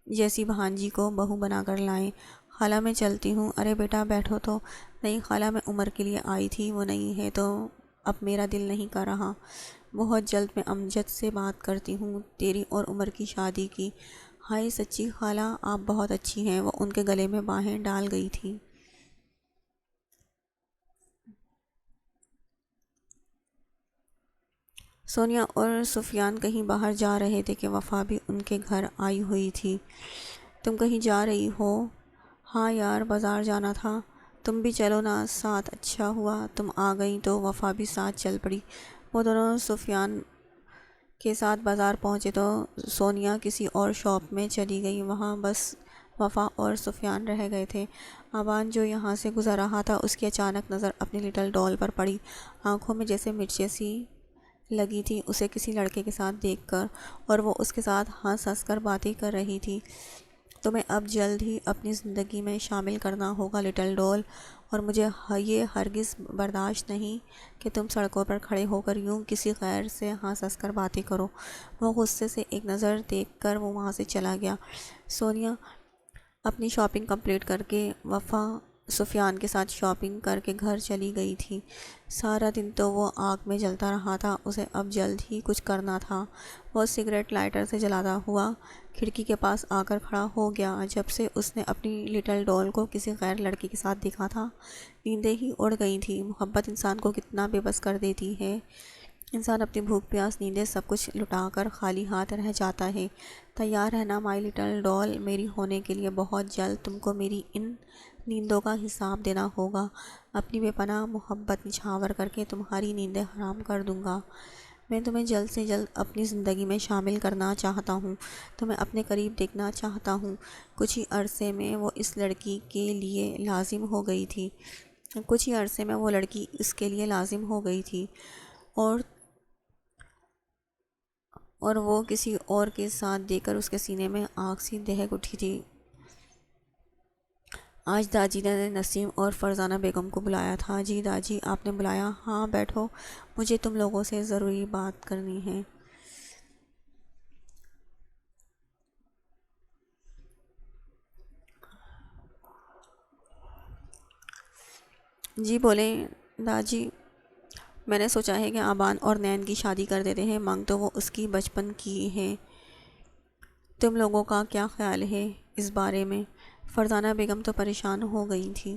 جیسی بھانجی کو بہو بنا کر لائیں۔ خالہ، میں چلتی ہوں۔ ارے بیٹا بیٹھو تو۔ نہیں خالہ، میں عمر کے لیے آئی تھی، وہ نہیں ہے تو اب میرا دل نہیں کر رہا۔ بہت جلد میں امجد سے بات کرتی ہوں تیری اور عمر کی شادی کی۔ ہائے سچی خالہ، آپ بہت اچھی ہیں۔ وہ ان کے گلے میں باہیں ڈال گئی تھی۔ سونیا اور سفیان کہیں باہر جا رہے تھے کہ وفا بھی ان کے گھر آئی ہوئی تھی۔ تم کہیں جا رہی ہو؟ ہاں یار، بازار جانا تھا، تم بھی چلو نا ساتھ۔ اچھا ہوا تم آ گئیں تو وفا بھی ساتھ چل پڑی۔ وہ دونوں سفیان کے ساتھ بازار پہنچے تو سونیا کسی اور شاپ میں چلی گئی، وہاں بس وفا اور سفیان رہ گئے تھے۔ ابان جو یہاں سے گزر رہا تھا، اس کی اچانک نظر اپنی لٹل ڈول پر پڑی، آنکھوں میں جیسے مرچیں سی لگی تھی اسے کسی لڑکے کے ساتھ دیکھ کر، اور وہ اس کے ساتھ ہنس ہنس کر باتیں کر رہی تھی۔ تمہیں اب جلد ہی اپنی زندگی میں شامل کرنا ہوگا لٹل ڈول، اور مجھے یہ ہرگز برداشت نہیں کہ تم سڑکوں پر کھڑے ہو کر یوں کسی غیر سے ہنس ہنس کر باتیں کرو۔ وہ غصے سے ایک نظر دیکھ کر وہ وہاں سے چلا گیا۔ سونیا اپنی شاپنگ کمپلیٹ کر کے وفا سفیان کے ساتھ شاپنگ کر کے گھر چلی گئی تھی۔ سارا دن تو وہ آگ میں جلتا رہا تھا، اسے اب جلد ہی کچھ کرنا تھا۔ وہ سگریٹ لائٹر سے جلاتا ہوا کھڑکی کے پاس آ کر کھڑا ہو گیا۔ جب سے اس نے اپنی لٹل ڈول کو کسی غیر لڑکی کے ساتھ دیکھا تھا، نیندیں ہی اڑ گئی تھیں۔ محبت انسان کو کتنا بے بس کر دیتی ہے۔ انسان اپنی بھوک پیاس نیندیں سب کچھ لٹا کر خالی ہاتھ رہ جاتا ہے۔ تیار رہنا مائی لٹل ڈول، میری ہونے کے لیے بہت جلد تم کو میری ان نیندوں کا حساب دینا ہوگا۔ اپنی بے پناہ محبت نچھاور کر کے تمہاری نیندیں حرام کر دوں گا۔ میں تمہیں جلد سے جلد اپنی زندگی میں شامل کرنا چاہتا ہوں، تمہیں اپنے قریب دیکھنا چاہتا ہوں۔ کچھ ہی عرصے میں وہ اس لڑکی کے لیے لازم ہو گئی تھی، کچھ ہی عرصے میں وہ لڑکی اس کے لیے لازم ہو گئی تھی، اور وہ کسی اور کے ساتھ دیکھ کر اس کے سینے میں آگ سی دہک اٹھی تھی۔ آج داجی نے نسیم اور فرزانہ بیگم کو بلایا تھا۔ جی داجی، آپ نے بلایا؟ ہاں بیٹھو، مجھے تم لوگوں سے ضروری بات کرنی ہے۔ جی بولیں داجی۔ میں نے سوچا ہے کہ آبان اور نین کی شادی کر دیتے ہیں، مانگ تو وہ اس کی بچپن کی ہے۔ تم لوگوں کا کیا خیال ہے اس بارے میں؟ فرزانہ بیگم تو پریشان ہو گئی تھی۔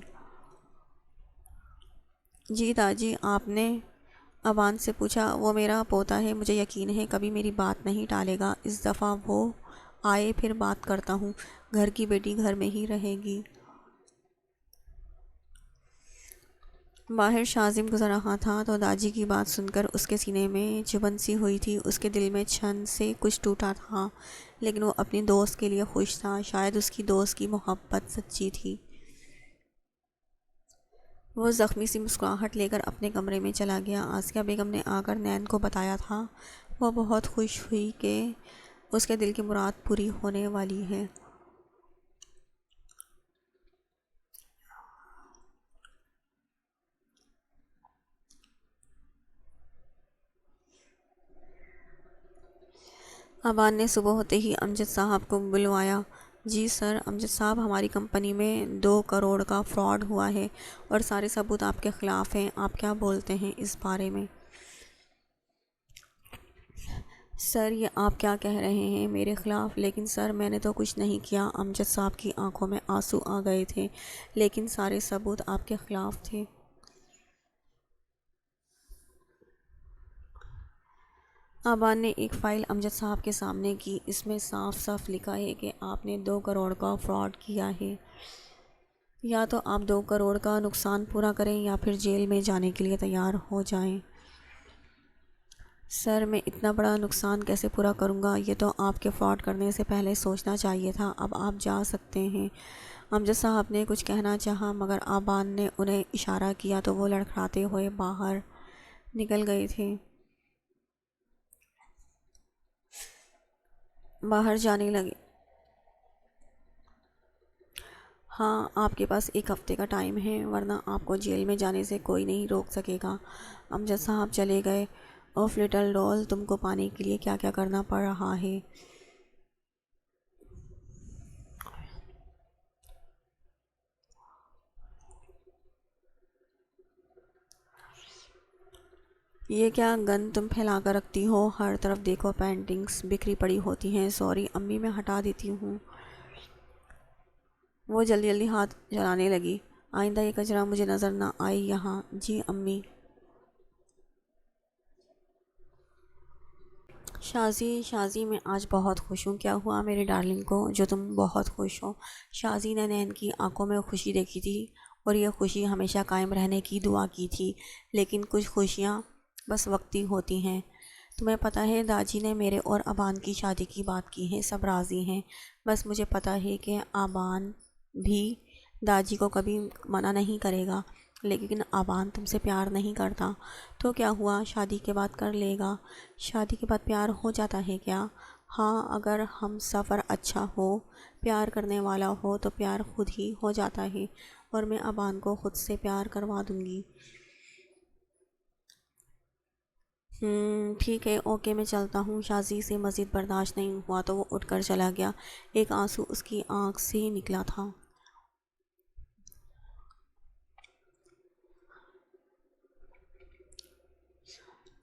جی داجی، آپ نے آبان سے پوچھا؟ وہ میرا پوتا ہے، مجھے یقین ہے کبھی میری بات نہیں ٹالے گا۔ اس دفعہ وہ آئے پھر بات کرتا ہوں، گھر کی بیٹی گھر میں ہی رہے گی۔ باہر شازم گزر رہا تھا تو داجی کی بات سن کر اس کے سینے میں چبھن سی ہوئی تھی۔ اس کے دل میں چھن سے کچھ ٹوٹا تھا، لیکن وہ اپنی دوست کے لیے خوش تھا۔ شاید اس کی دوست کی محبت سچی تھی۔ وہ زخمی سی مسکراہٹ لے کر اپنے کمرے میں چلا گیا۔ آسیہ بیگم نے آ کر نین کو بتایا تھا۔ وہ بہت خوش ہوئی کہ اس کے دل کی مراد پوری ہونے والی ہے۔ آبان نے صبح ہوتے ہی امجد صاحب کو بلوایا۔ جی سر، امجد صاحب، ہماری کمپنی میں 2 کروڑ کا فراڈ ہوا ہے اور سارے ثبوت آپ کے خلاف ہیں۔ آپ کیا بولتے ہیں اس بارے میں؟ سر، یہ آپ کیا کہہ رہے ہیں میرے خلاف؟ لیکن سر، میں نے تو کچھ نہیں کیا۔ امجد صاحب کی آنکھوں میں آنسو آ گئے تھے۔ لیکن سارے ثبوت آپ کے خلاف تھے۔ آبان نے ایک فائل امجد صاحب کے سامنے کی۔ اس میں صاف صاف لکھا ہے کہ آپ نے 2 کروڑ کا فراڈ کیا ہے۔ یا تو آپ 2 کروڑ کا نقصان پورا کریں یا پھر جیل میں جانے کے لیے تیار ہو جائیں۔ سر، میں اتنا بڑا نقصان کیسے پورا کروں گا؟ یہ تو آپ کے فراڈ کرنے سے پہلے سوچنا چاہیے تھا۔ اب آپ جا سکتے ہیں۔ امجد صاحب نے کچھ کہنا چاہا مگر آبان نے انہیں اشارہ کیا تو وہ لڑکھڑاتے ہوئے باہر نکل گئے تھے۔ باہر جانے لگے۔ ہاں، آپ کے پاس 1 ہفتے کا ٹائم ہے، ورنہ آپ کو جیل میں جانے سے کوئی نہیں روک سکے گا۔ امجد صاحب چلے گئے۔ اوف لٹل ڈول، تم کو پانے کے لیے کیا کیا کرنا پڑ رہا ہے۔ یہ کیا گند تم پھیلا کر رکھتی ہو؟ ہر طرف دیکھو پینٹنگز بکھری پڑی ہوتی ہیں۔ سوری امی، میں ہٹا دیتی ہوں۔ وہ جلدی جلدی ہاتھ جلانے لگی۔ آئندہ یہ کچرا مجھے نظر نہ آئے یہاں۔ جی امی۔ شازی میں آج بہت خوش ہوں۔ کیا ہوا میرے ڈارلنگ کو جو تم بہت خوش ہو؟ شازی نے نین کی آنکھوں میں خوشی دیکھی تھی اور یہ خوشی ہمیشہ قائم رہنے کی دعا کی تھی، لیکن کچھ خوشیاں بس وقتی ہوتی ہیں۔ تمہیں پتہ ہے داجی نے میرے اور آبان کی شادی کی بات کی ہے، سب راضی ہیں۔ بس مجھے پتہ ہے کہ آبان بھی داجی کو کبھی منع نہیں کرے گا، لیکن آبان تم سے پیار نہیں کرتا تو کیا ہوا، شادی کے بعد کر لے گا۔ شادی کے بعد پیار ہو جاتا ہے کیا؟ ہاں، اگر ہم سفر اچھا ہو، پیار کرنے والا ہو تو پیار خود ہی ہو جاتا ہے۔ اور میں ابان کو خود سے پیار کروا دوں گی۔ ٹھیک ہے، اوکے میں چلتا ہوں۔ شازی سے مزید برداشت نہیں ہوا تو وہ اٹھ کر چلا گیا۔ ایک آنسو اس کی آنکھ سے نکلا تھا۔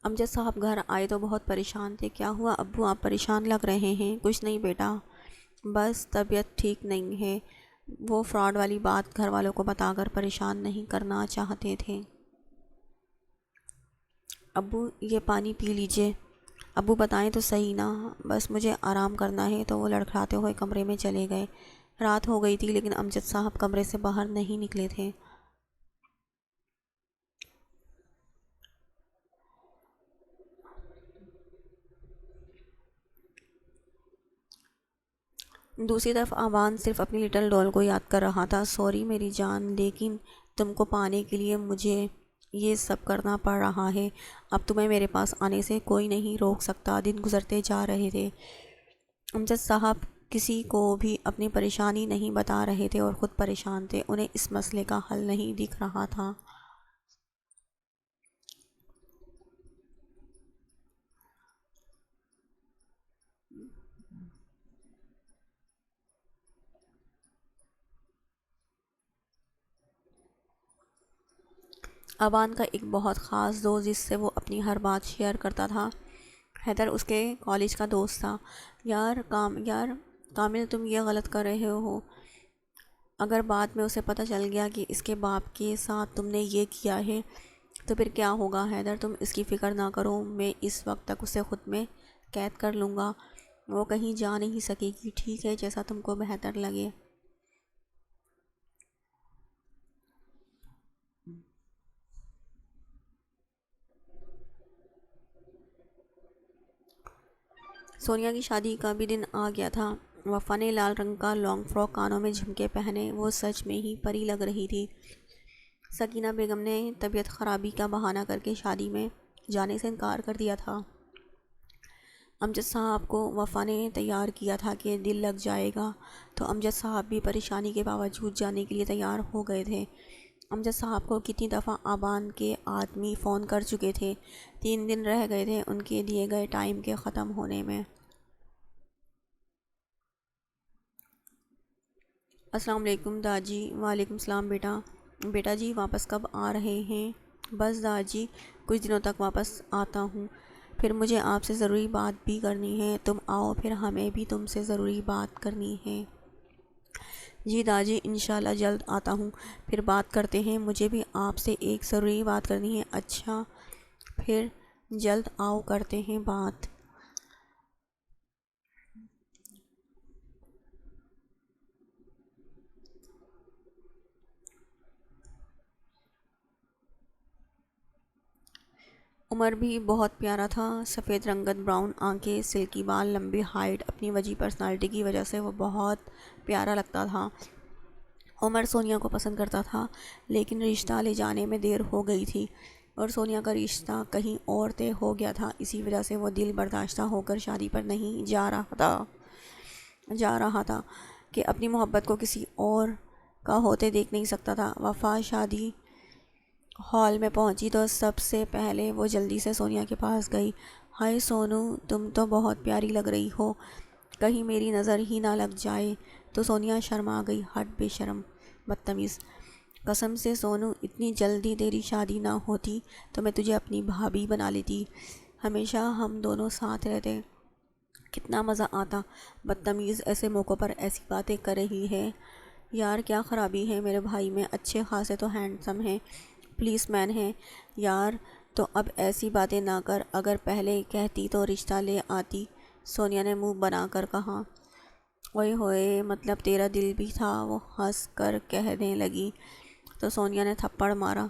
امجد صاحب گھر آئے تو بہت پریشان تھے۔ کیا ہوا ابو، آپ پریشان لگ رہے ہیں؟ کچھ نہیں بیٹا، بس طبیعت ٹھیک نہیں ہے۔ وہ فراڈ والی بات گھر والوں کو بتا کر پریشان نہیں کرنا چاہتے تھے۔ ابو یہ پانی پی لیجئے۔ ابو بتائیں تو صحیح نا، بس مجھے آرام کرنا ہے۔ تو وہ لڑکھڑاتے ہوئے کمرے میں چلے گئے۔ رات ہو گئی تھی لیکن امجد صاحب کمرے سے باہر نہیں نکلے تھے۔ دوسری طرف آوان صرف اپنی لٹل ڈول کو یاد کر رہا تھا۔ سوری میری جان، لیکن تم کو پانے کے لیے مجھے یہ سب کرنا پڑ رہا ہے۔ اب تمہیں میرے پاس آنے سے کوئی نہیں روک سکتا۔ دن گزرتے جا رہے تھے۔ امجد صاحب کسی کو بھی اپنی پریشانی نہیں بتا رہے تھے اور خود پریشان تھے۔ انہیں اس مسئلے کا حل نہیں دکھ رہا تھا۔ ابان کا ایک بہت خاص دوست جس سے وہ اپنی ہر بات شیئر کرتا تھا، حیدر اس کے کالج کا دوست تھا۔ یار کامل تم یہ غلط کر رہے ہو۔ اگر بعد میں اسے پتہ چل گیا کہ اس کے باپ کے ساتھ تم نے یہ کیا ہے تو پھر کیا ہوگا؟ حیدر تم اس کی فکر نہ کرو، میں اس وقت تک اسے خود میں قید کر لوں گا۔ وہ کہیں جا نہیں سکے گی۔ ٹھیک ہے، جیسا تم کو بہتر لگے۔ سونیا کی شادی کا بھی دن آ گیا تھا۔ وفا نے لال رنگ کا لانگ فراک، کانوں میں جھمکے پہنے وہ سچ میں ہی پری لگ رہی تھی۔ سکینہ بیگم نے طبیعت خرابی کا بہانہ کر کے شادی میں جانے سے انکار کر دیا تھا۔ امجد صاحب کو وفا نے تیار کیا تھا کہ دل لگ جائے گا، تو امجد صاحب بھی پریشانی کے باوجود جانے کے لیے تیار ہو گئے تھے۔ امجد صاحب کو کتنی دفعہ آبان کے آدمی فون کر چکے تھے۔ 3 دن رہ گئے تھے ان کے دیے گئے ٹائم کے ختم ہونے میں۔ السلام علیکم داجی۔ وعلیکم السلام بیٹا۔ بیٹا جی واپس کب آ رہے ہیں؟ بس داجی کچھ دنوں تک واپس آتا ہوں، پھر مجھے آپ سے ضروری بات بھی کرنی ہے۔ تم آؤ، پھر ہمیں بھی تم سے ضروری بات کرنی ہے۔ جی داجی انشاءاللہ جلد آتا ہوں، پھر بات کرتے ہیں۔ مجھے بھی آپ سے ایک ضروری بات کرنی ہے۔ اچھا پھر جلد آؤ، کرتے ہیں بات۔ عمر بھی بہت پیارا تھا۔ سفید رنگت، براؤن آنکھیں، سلکی بال، لمبی ہائٹ، اپنی وجیح پرسنالٹی کی وجہ سے وہ بہت پیارا لگتا تھا۔ عمر سونیا کو پسند کرتا تھا لیکن رشتہ لے جانے میں دیر ہو گئی تھی اور سونیا کا رشتہ کہیں اور طے ہو گیا تھا۔ اسی وجہ سے وہ دل برداشتہ ہو کر شادی پر نہیں جا رہا تھا کہ اپنی محبت کو کسی اور کا ہوتے دیکھ نہیں سکتا تھا۔ وفا شادی ہال میں پہنچی تو سب سے پہلے وہ جلدی سے سونیا کے پاس گئی۔ ہائے سونو، تم تو بہت پیاری لگ رہی ہو، کہیں میری نظر ہی نہ لگ جائے۔ تو سونیا شرما گئی۔ ہٹ بے شرم، بدتمیز! قسم سے سونو، اتنی جلدی تیری شادی نہ ہوتی تو میں تجھے اپنی بھابھی بنا لیتی، ہمیشہ ہم دونوں ساتھ رہتے، کتنا مزہ آتا۔ بدتمیز، ایسے موقعوں پر ایسی باتیں کر رہی ہے۔ یار کیا خرابی ہے میرے بھائی میں؟ اچھے خاصے تو ہینڈسم ہیں، پولیس مین ہیں۔ یار تو اب ایسی باتیں نہ کر، اگر پہلے کہتی تو رشتہ لے آتی۔ سونیا نے منہ بنا کر کہا۔ اوئے ہوئے، مطلب تیرا دل بھی تھا؟ وہ ہنس کر کہنے لگی تو سونیا نے تھپڑ مارا۔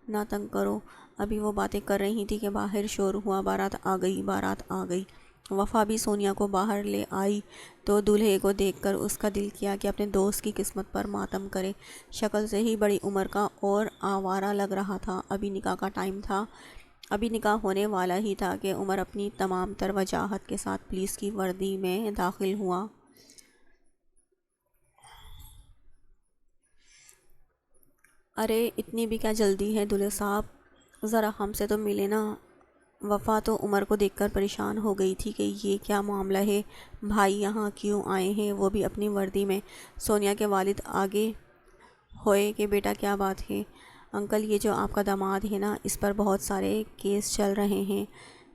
نہ تنگ کرو، ابھی وہ باتیں کر رہی تھی کہ باہر شور ہوا، بارات آ گئی، بارات آ گئی۔ وفا بھی سونیا کو باہر لے آئی تو دولہے کو دیکھ کر اس کا دل کیا کہ اپنے دوست کی قسمت پر ماتم کرے۔ شکل سے ہی بڑی عمر کا اور آوارہ لگ رہا تھا۔ ابھی نکاح کا ٹائم تھا، ابھی نکاح ہونے والا ہی تھا کہ عمر اپنی تمام تر وجاہت کے ساتھ پولیس کی وردی میں داخل ہوا۔ ارے اتنی بھی کیا جلدی ہے دلہے صاحب، ذرا ہم سے تو ملے نا۔ وفا تو عمر کو دیکھ کر پریشان ہو گئی تھی کہ یہ کیا معاملہ ہے، بھائی یہاں کیوں آئے ہیں، وہ بھی اپنی وردی میں۔ سونیا کے والد آگے ہوئے کہ بیٹا کیا بات ہے انکل، یہ جو آپ کا داماد ہے نا، اس پر بہت سارے کیس چل رہے ہیں،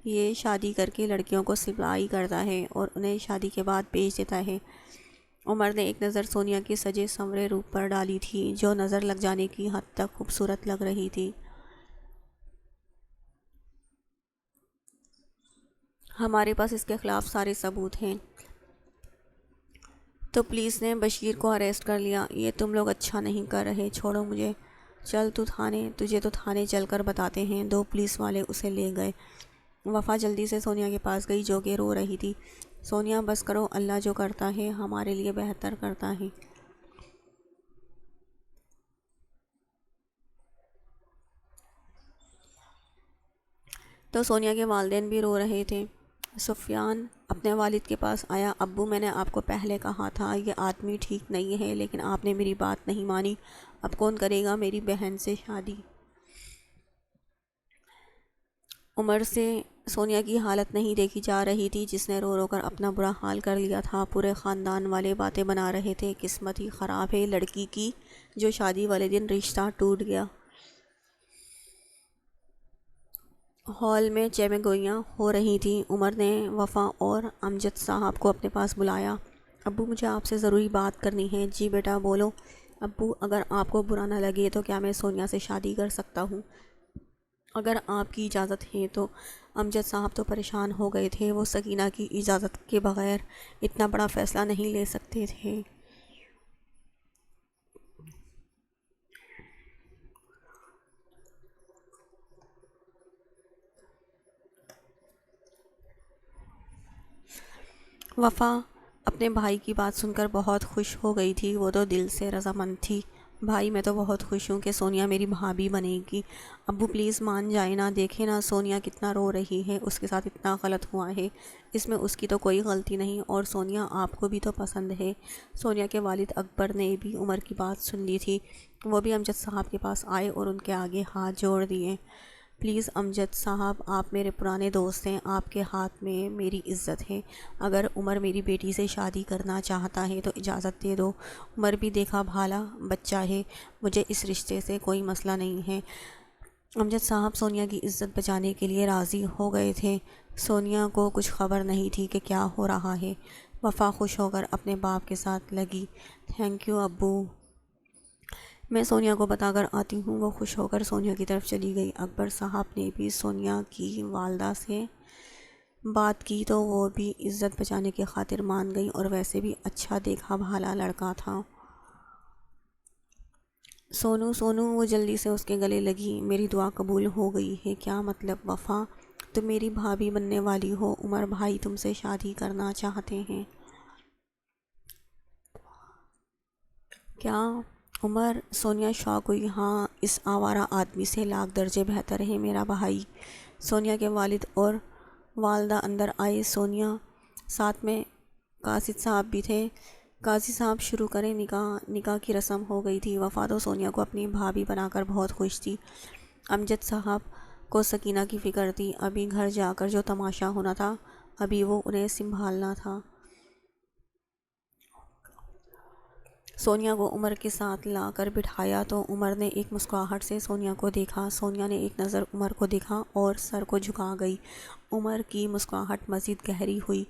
یہ شادی کر کے لڑکیوں کو سپلائی کرتا ہے اور انہیں شادی کے بعد بیچ دیتا ہے۔ عمر نے ایک نظر سونیا کے سجے سنورے روپ پر ڈالی تھی جو نظر لگ جانے کی حد تک خوبصورت لگ رہی تھی۔ ہمارے پاس اس کے خلاف سارے ثبوت ہیں۔ تو پولیس نے بشیر کو اریسٹ کر لیا۔ یہ تم لوگ اچھا نہیں کر رہے، چھوڑو مجھے، چل تو تھانے، تجھے تو تھانے چل کر بتاتے ہیں۔ دو پولیس والے اسے لے گئے۔ وفا جلدی سے سونیا کے پاس گئی جو کہ رو رہی تھی۔ سونیا بس کرو، اللہ جو کرتا ہے ہمارے لیے بہتر کرتا ہے۔ تو سونیا کے والدین بھی رو رہے تھے۔ سفیان اپنے والد کے پاس آیا۔ ابو، میں نے آپ کو پہلے کہا تھا یہ آدمی ٹھیک نہیں ہے، لیکن آپ نے میری بات نہیں مانی۔ اب کون کرے گا میری بہن سے شادی؟ عمر سے سونیا کی حالت نہیں دیکھی جا رہی تھی، جس نے رو رو کر اپنا برا حال کر لیا تھا۔ پورے خاندان والے باتیں بنا رہے تھے، قسمت ہی خراب ہے لڑکی کی جو شادی والے دن رشتہ ٹوٹ گیا۔ ہال میں چیمیں گوئیاں ہو رہی تھیں۔ عمر نے وفا اور امجد صاحب کو اپنے پاس بلایا۔ ابو، مجھے آپ سے ضروری بات کرنی ہے۔ جی بیٹا بولو۔ ابو، اگر آپ کو برا نہ لگے تو کیا میں سونیا سے شادی کر سکتا ہوں؟ اگر آپ کی اجازت ہے تو۔ امجد صاحب تو پریشان ہو گئے تھے، وہ سکینہ کی اجازت کے بغیر اتنا بڑا فیصلہ نہیں لے سکتے تھے۔ وفا اپنے بھائی کی بات سن کر بہت خوش ہو گئی تھی، وہ تو دل سے رضامند تھی۔ بھائی، میں تو بہت خوش ہوں کہ سونیا میری بھابھی بنے گی۔ ابو پلیز مان جائے نا، دیکھیں نا سونیا کتنا رو رہی ہے، اس کے ساتھ اتنا غلط ہوا ہے، اس میں اس کی تو کوئی غلطی نہیں، اور سونیا آپ کو بھی تو پسند ہے۔ سونیا کے والد اکبر نے بھی عمر کی بات سن لی تھی، وہ بھی امجد صاحب کے پاس آئے اور ان کے آگے ہاتھ جوڑ دیے۔ پلیز امجد صاحب، آپ میرے پرانے دوست ہیں، آپ کے ہاتھ میں میری عزت ہے، اگر عمر میری بیٹی سے شادی کرنا چاہتا ہے تو اجازت دے دو۔ عمر بھی دیکھا بھالا بچہ ہے، مجھے اس رشتے سے کوئی مسئلہ نہیں ہے۔ امجد صاحب سونیا کی عزت بچانے کے لیے راضی ہو گئے تھے۔ سونیا کو کچھ خبر نہیں تھی کہ کیا ہو رہا ہے۔ وفا خوش ہو کر اپنے باپ کے ساتھ لگی۔ تھینک یو ابو، میں سونیا کو بتا کر آتی ہوں۔ وہ خوش ہو کر سونیا کی طرف چلی گئی۔ اکبر صاحب نے بھی سونیا کی والدہ سے بات کی تو وہ بھی عزت بچانے کی خاطر مان گئی، اور ویسے بھی اچھا دیکھا بھالا لڑکا تھا۔ سونو سونو، وہ جلدی سے اس کے گلے لگی۔ میری دعا قبول ہو گئی ہے۔ کیا مطلب وفا؟ تم میری بھابھی بننے والی ہو، عمر بھائی تم سے شادی کرنا چاہتے ہیں۔ کیا عمر؟ سونیا شاک ہوئی۔ ہاں، اس آوارہ آدمی سے لاکھ درجے بہتر ہے میرا بھائی۔ سونیا کے والد اور والدہ اندر آئے، سونیا ساتھ میں قاصد صاحب بھی تھے۔ قاضی صاحب شروع کریں، نکاح۔ نکاح کی رسم ہو گئی تھی۔ وفا تو سونیا کو اپنی بھابھی بنا کر بہت خوش تھی۔ امجد صاحب کو سکینہ کی فکر تھی، ابھی گھر جا کر جو تماشا ہونا تھا، ابھی وہ انہیں سنبھالنا تھا۔ سونیا کو عمر کے ساتھ لا کر بٹھایا تو عمر نے ایک مسکراہٹ سے سونیا کو دیکھا۔ سونیا نے ایک نظر عمر کو دیکھا اور سر کو جھکا گئی۔ عمر کی مسکراہٹ مزید گہری ہوئی۔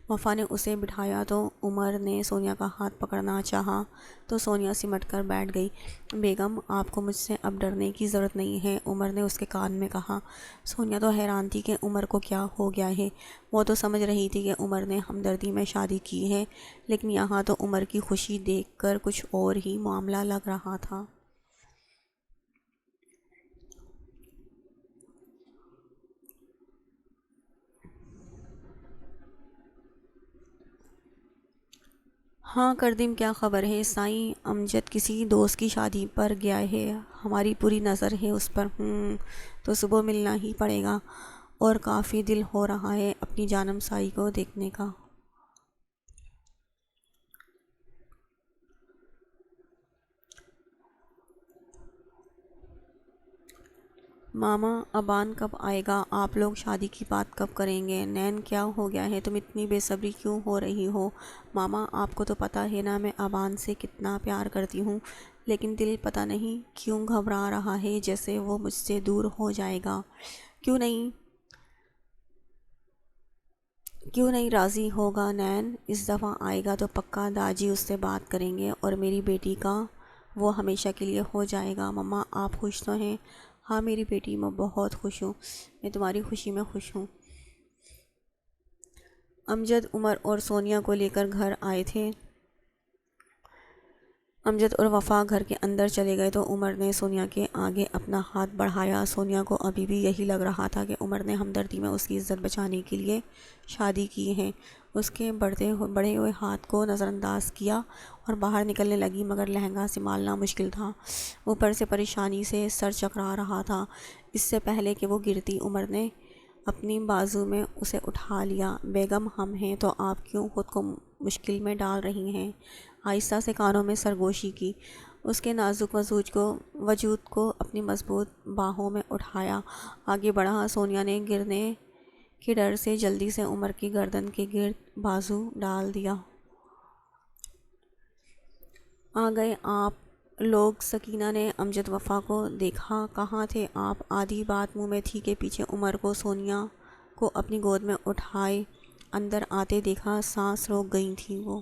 وفا نے اسے بٹھایا تو عمر نے سونیا کا ہاتھ پکڑنا چاہا تو سونیا سمٹ کر بیٹھ گئی۔ بیگم، آپ کو مجھ سے اب ڈرنے کی ضرورت نہیں ہے، عمر نے اس کے کان میں کہا۔ سونیا تو حیران تھی کہ عمر کو کیا ہو گیا ہے۔ وہ تو سمجھ رہی تھی کہ عمر نے ہمدردی میں شادی کی ہے، لیکن یہاں تو عمر کی خوشی دیکھ کر کچھ اور ہی معاملہ لگ رہا تھا۔ ہاں کردیم، کیا خبر ہے؟ سائیں امجد کسی دوست کی شادی پر گیا ہے، ہماری پوری نظر ہے اس پر۔ تو صبح ملنا ہی پڑے گا، اور کافی دل ہو رہا ہے اپنی جانم سائی کو دیکھنے کا۔ ماما ابان کب آئے گا؟ آپ لوگ شادی کی بات کب کریں گے؟ نین کیا ہو گیا ہے؟ تم اتنی بے صبری کیوں ہو رہی ہو؟ ماما آپ کو تو پتہ ہے نا میں ابان سے کتنا پیار کرتی ہوں، لیکن دل پتہ نہیں کیوں گھبرا رہا ہے جیسے وہ مجھ سے دور ہو جائے گا۔ کیوں نہیں راضی ہوگا نین؟ اس دفعہ آئے گا تو پکا داجی اس سے بات کریں گے اور میری بیٹی کا وہ ہمیشہ کے لیے ہو جائے گا۔ مما آپ خوش تو ہیں؟ ہاں میری بیٹی، میں بہت خوش ہوں، میں تمہاری خوشی میں خوش ہوں۔ امجد عمر اور سونیا کو لے کر گھر آئے تھے۔ امجد اور وفا گھر کے اندر چلے گئے تو عمر نے سونیا کے آگے اپنا ہاتھ بڑھایا۔ سونیا کو ابھی بھی یہی لگ رہا تھا کہ عمر نے ہمدردی میں اس کی عزت بچانے کے لیے شادی کی ہے۔ اس کے بڑھے ہوئے ہاتھ کو نظر انداز کیا اور باہر نکلنے لگی، مگر لہنگا سنبھالنا مشکل تھا، اوپر سے پریشانی سے سر چکرا رہا تھا۔ اس سے پہلے کہ وہ گرتی، عمر نے اپنی بازو میں اسے اٹھا لیا۔ بیگم ہم ہیں تو آپ کیوں خود کو مشکل میں ڈال رہی ہیں؟ آہستہ سے کانوں میں سرگوشی کی، اس کے نازک وجود کو اپنی مضبوط باہوں میں اٹھایا، آگے بڑھا۔ سونیا نے گرنے کے ڈر سے جلدی سے عمر کی گردن کے گرد بازو ڈال دیا۔ آ گئے آپ لوگ؟ سکینہ نے امجد وفا کو دیکھا۔ کہاں تھے آپ؟ آدھی بات منہ میں تھی کہ پیچھے عمر کو سونیا کو اپنی گود میں اٹھائے اندر آتے دیکھا۔ سانس روک گئی تھی وہ۔